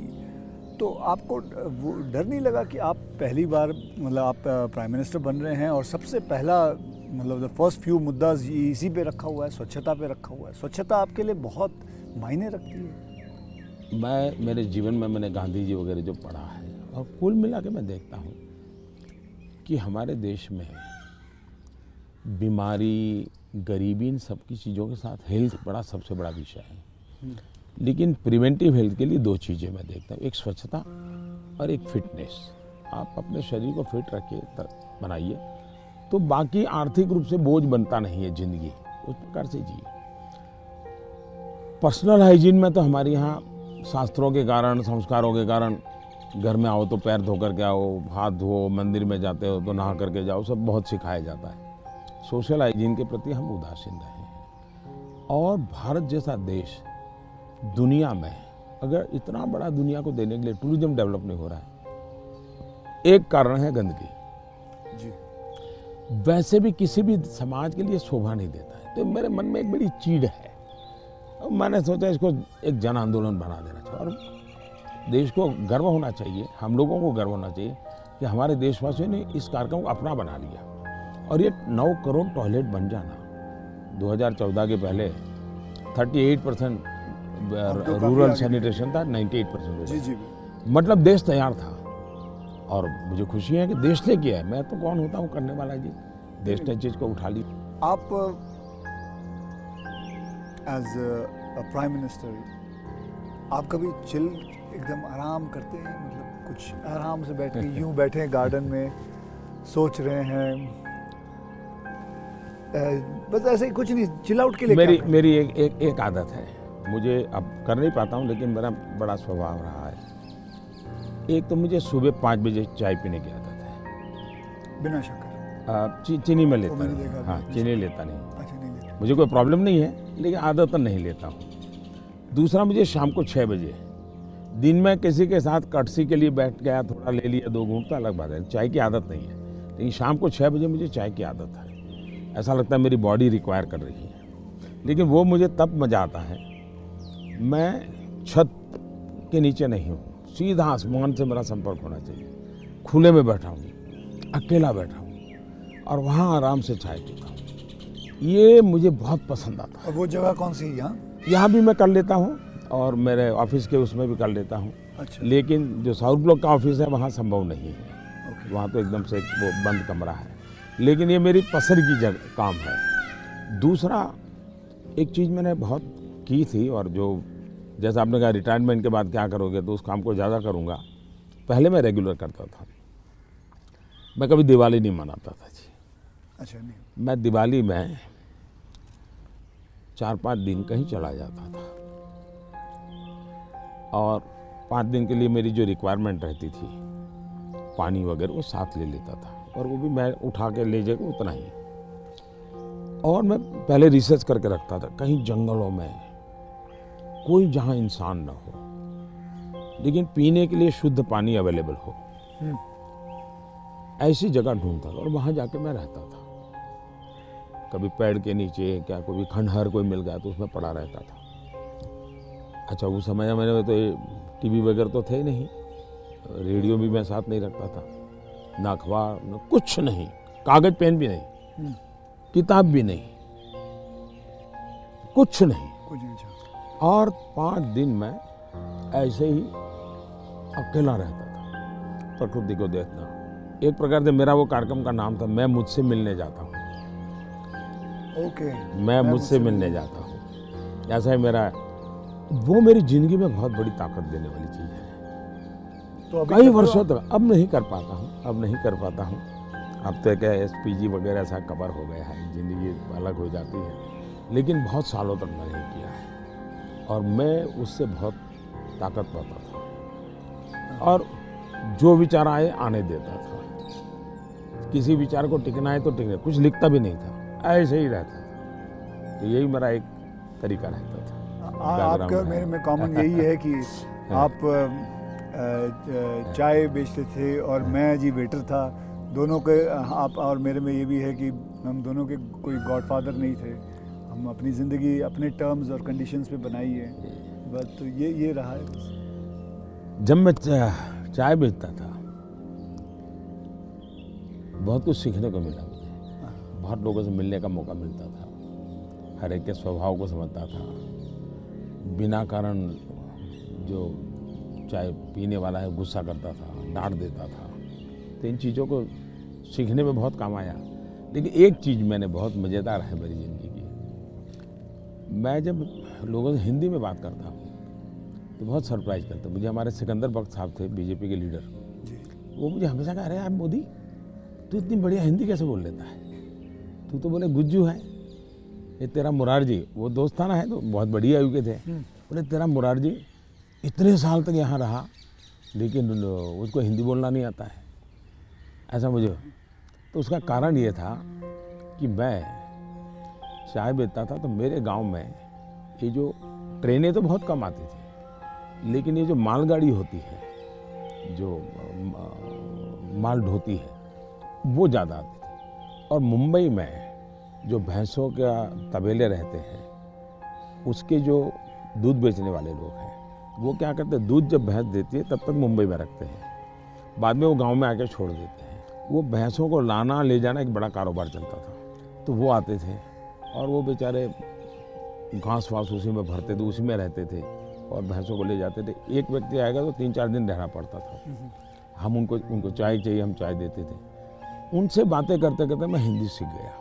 तो आपको वो डर नहीं लगा कि आप पहली बार मतलब आप प्राइम मिनिस्टर बन रहे हैं और सबसे पहला मतलब द फर्स्ट फ्यू मुद्दा इसी पे रखा हुआ है, स्वच्छता पे रखा हुआ है? स्वच्छता आपके लिए बहुत मायने रखती है। मैं मेरे जीवन में मैंने गांधी जी वगैरह जो पढ़ा है, और कुल मिला के मैं देखता हूँ कि हमारे देश में बीमारी, गरीबी, इन सब की चीज़ों के साथ हेल्थ बड़ा सबसे बड़ा विषय है। लेकिन प्रिवेंटिव हेल्थ के लिए 2 चीज़ें मैं देखता हूँ, एक स्वच्छता और एक फिटनेस। आप अपने शरीर को फिट रखिए, बनाइए, तो बाकी आर्थिक रूप से बोझ बनता नहीं है ज़िंदगी, उस प्रकार से जिए। पर्सनल हाइजीन में तो हमारे यहाँ शास्त्रों के कारण, संस्कारों के कारण, घर में आओ तो पैर धो करके आओ, हाथ धो, मंदिर में जाते हो तो नहा करके जाओ, सब बहुत सिखाया जाता है। सोशल हाइजीन के प्रति हम उदासीन रहे हैं। और भारत जैसा देश दुनिया में, अगर इतना बड़ा दुनिया को देने के लिए टूरिज्म डेवलप नहीं हो रहा है, एक कारण है गंदगी जी। वैसे भी किसी भी समाज के लिए शोभा नहीं देता है। तो मेरे मन में एक बड़ी चीड़ है, और मैंने सोचा इसको एक जन आंदोलन बना देना चाहिए, और देश को गर्व होना चाहिए, हम लोगों को गर्व होना चाहिए कि हमारे देशवासियों ने इस कार्यक्रम को अपना बना लिया। और ये 9 करोड़ टॉयलेट बन जाना, 2014 के पहले 38% रूरल सैनिटेशन था, 98% जी जी मतलब देश तैयार था। और मुझे खुशी है कि देश ने किया है, मैं तो कौन होता हूँ करने वाला जी, देश ने चीज़ को उठा ली। आप एज अ प्राइम मिनिस्टर आप कभी चिल एकदम आराम करते हैं, मतलब कुछ आराम से बैठ के यूं बैठे हैं गार्डन में सोच रहे हैं, बस ऐसे ही कुछ नहीं, चिल आउट के लिए क्या करते मेरी एक आदत है, मुझे अब कर नहीं पाता हूँ, लेकिन मेरा बड़ा स्वभाव रहा है। एक तो मुझे सुबह 5 बजे चाय पीने की आदत है, हैं? बिना शक्कर? चीनी में लेता मैंने नहीं, देखा हाँ भी। चीनी लेता नहीं, अच्छा नहीं लेते। मुझे कोई प्रॉब्लम नहीं है, लेकिन आदत नहीं लेता हूँ। दूसरा, मुझे शाम को 6 बजे, दिन में किसी के साथ कटसी के लिए बैठ गया, थोड़ा ले लिया 2 घूंट, तो अलग बात है, चाय की आदत नहीं है। लेकिन शाम को 6 बजे मुझे चाय की आदत है, ऐसा लगता है मेरी बॉडी रिक्वायर कर रही है। लेकिन वो मुझे तब मज़ा आता है, मैं छत के नीचे नहीं हूँ, सीधा आसमान से मेरा संपर्क होना चाहिए, खुले में बैठा हूँ, अकेला बैठा हूँ, और वहाँ आराम से चाय पीता हूँ, ये मुझे बहुत पसंद आता है। और वो जगह कौन सी है यहाँ? यहाँ भी मैं कर लेता हूँ, और मेरे ऑफिस के उसमें भी कर लेता हूँ। अच्छा। लेकिन जो साउथ ब्लॉक का ऑफिस है वहाँ संभव नहीं है, वहाँ तो एकदम से वो बंद कमरा है। लेकिन ये मेरी पसंद की जगह काम है। दूसरा, एक चीज़ मैंने बहुत की थी, और जो जैसा आपने कहा रिटायरमेंट के बाद क्या करोगे, तो उस काम को ज़्यादा करूँगा। पहले मैं रेगुलर करता था, मैं कभी दिवाली नहीं मनाता था जी। अच्छा नहीं। मैं दिवाली में 4-5 दिन कहीं चला जाता था, और 5 दिन के लिए मेरी जो रिक्वायरमेंट रहती थी, पानी वगैरह, वो साथ ले लेता था, और वो भी मैं उठा के ले जाकर उतना ही। और मैं पहले रिसर्च करके रखता था, कहीं जंगलों में कोई जहाँ इंसान ना हो, लेकिन पीने के लिए शुद्ध पानी अवेलेबल हो। ऐसी जगह ढूंढता था और वहाँ जाके मैं रहता था। कभी पेड़ के नीचे, क्या कोई खंडहर कोई मिल गया तो उसमें पड़ा रहता था। अच्छा, उस समय में तो टीवी वगैरह तो थे ही नहीं, रेडियो भी मैं साथ नहीं रखता था, ना अखबार, ना कुछ नहीं, कागज पेन भी नहीं, किताब भी नहीं, कुछ नहीं। और 5 दिन मैं ऐसे ही अकेला रहता था, प्रकृति को देखना। एक प्रकार से मेरा वो कार्यक्रम का नाम था, मैं मुझसे मिलने जाता हूँ। मैं मुझसे मिलने जाता हूँ, ऐसा है मेरा। वो मेरी जिंदगी में बहुत बड़ी ताकत देने वाली चीज़ है। तो कई वर्षों तक अब नहीं कर पाता हूँ, अब तो क्या SPG वगैरह ऐसा कवर हो गया है, जिंदगी अलग हो जाती है, लेकिन बहुत सालों तक मैंने किया है और मैं उससे बहुत ताकत पाता था और जो विचार आए आने देता था। किसी विचार को टिकना है तो टिकना, कुछ लिखता भी नहीं था, ऐसे ही रहता था। तो यही मेरा एक तरीका रहता था। आपका मेरे में कॉमन यही है कि आप चाय बेचते थे और मैं जी वेटर था। दोनों के आप और मेरे में ये भी है कि हम दोनों के कोई गॉडफादर नहीं थे, हम अपनी ज़िंदगी अपने टर्म्स और कंडीशंस पे बनाई है बस। तो ये रहा है। जब मैं चाय बेचता था बहुत कुछ सीखने को मिला मुझे, बहुत लोगों से मिलने का मौका मिलता था, हर एक के स्वभाव को समझता था। बिना कारण जो चाय पीने वाला है गुस्सा करता था, डांट देता था, तो इन चीज़ों को सीखने में बहुत काम आया। लेकिन एक चीज़ मैंने बहुत मज़ेदार है मेरी ज़िंदगी की, मैं जब लोगों से हिंदी में बात करता हूँ तो बहुत सरप्राइज करते। मुझे हमारे सिकंदर बख्श साहब थे, बीजेपी के लीडर, वो मुझे हमेशा कह रहे हैं, यार मोदी तू इतनी बढ़िया हिंदी कैसे बोल लेता है, तू तो बोले गुज्जू है, ये तेरा मुरारजी, वो दोस्त था ना, है तो बहुत बढ़िया आयु के थे, बोले तेरा मुरारजी इतने साल तक यहाँ रहा लेकिन उसको हिंदी बोलना नहीं आता है, ऐसा मुझे। तो उसका कारण ये था कि मैं चाय बेचता था तो मेरे गांव में ये जो ट्रेनें तो बहुत कम आती थी, लेकिन ये जो मालगाड़ी होती है, जो माल ढोती है, वो ज़्यादा आती थी। और मुंबई में जो भैंसों का तबेले रहते हैं, उसके जो दूध बेचने वाले लोग हैं, वो क्या करते हैं, दूध जब भैंस देती है तब तक मुंबई में रखते हैं, बाद में वो गांव में आके छोड़ देते हैं। वो भैंसों को लाना ले जाना एक बड़ा कारोबार चलता था। तो वो आते थे और वो बेचारे घास वास उसी में भरते थे, उसी में रहते थे और भैंसों को ले जाते थे। एक व्यक्ति आएगा तो 3-4 दिन रहना पड़ता था। हम उनको चाय चाहिए, हम चाय देते थे। उनसे बातें करते करते मैं हिंदी सीख गया।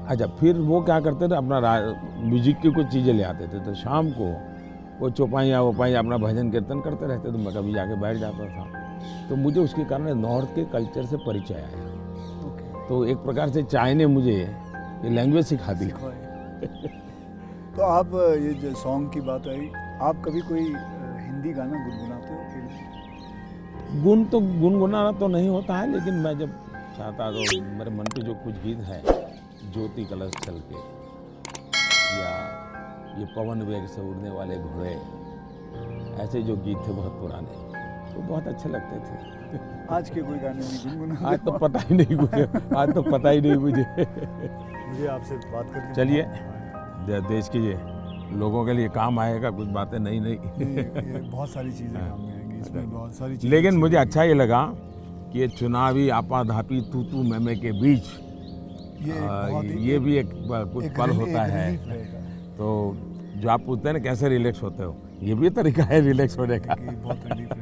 अच्छा, फिर वो क्या करते थे, अपना म्यूजिक की कुछ चीज़ें ले आते थे, तो शाम को वो चौपाइयाँ वोपाइयाँ अपना भजन कीर्तन करते रहते, तो मैं कभी जाके बैठ जाता था। तो मुझे उसके कारण नॉर्थ के कल्चर से परिचय आया। तो एक प्रकार से चाय ने मुझे ये लैंग्वेज सिखा दी। तो आप ये जो सॉन्ग की बात आई, आप कभी कोई हिंदी गाना गुनगुनाते हो? गुन तो गुनगुनाना तो नहीं होता है, लेकिन मैं जब चाहता तो मेरे मन पे जो कुछ गीत है, ज्योति कलश चल के, या ये पवन वेग से उड़ने वाले घोड़े, ऐसे जो गीत थे बहुत पुराने, तो बहुत अच्छे लगते थे। आज के कोई गाने नहीं गुनगुनाते? आज तो पता ही नहीं मुझे, आज तो पता ही नहीं मुझे। मुझे आपसे बात करके चलिए, देश के लोगों के लिए काम आएगा कुछ बातें। नहीं ये बहुत सारी चीज़ें काम में आएंगी, इसमें बहुत सारी चीज़ें। लेकिन मुझे अच्छा ये लगा कि ये चुनावी आपाधापी तू मैं के बीच ये भी एक कुछ पल होता है। तो जो आप पूछते हैं ना कैसे रिलैक्स होते हो, ये भी तरीका है रिलैक्स होने का। बहुत रिलीफ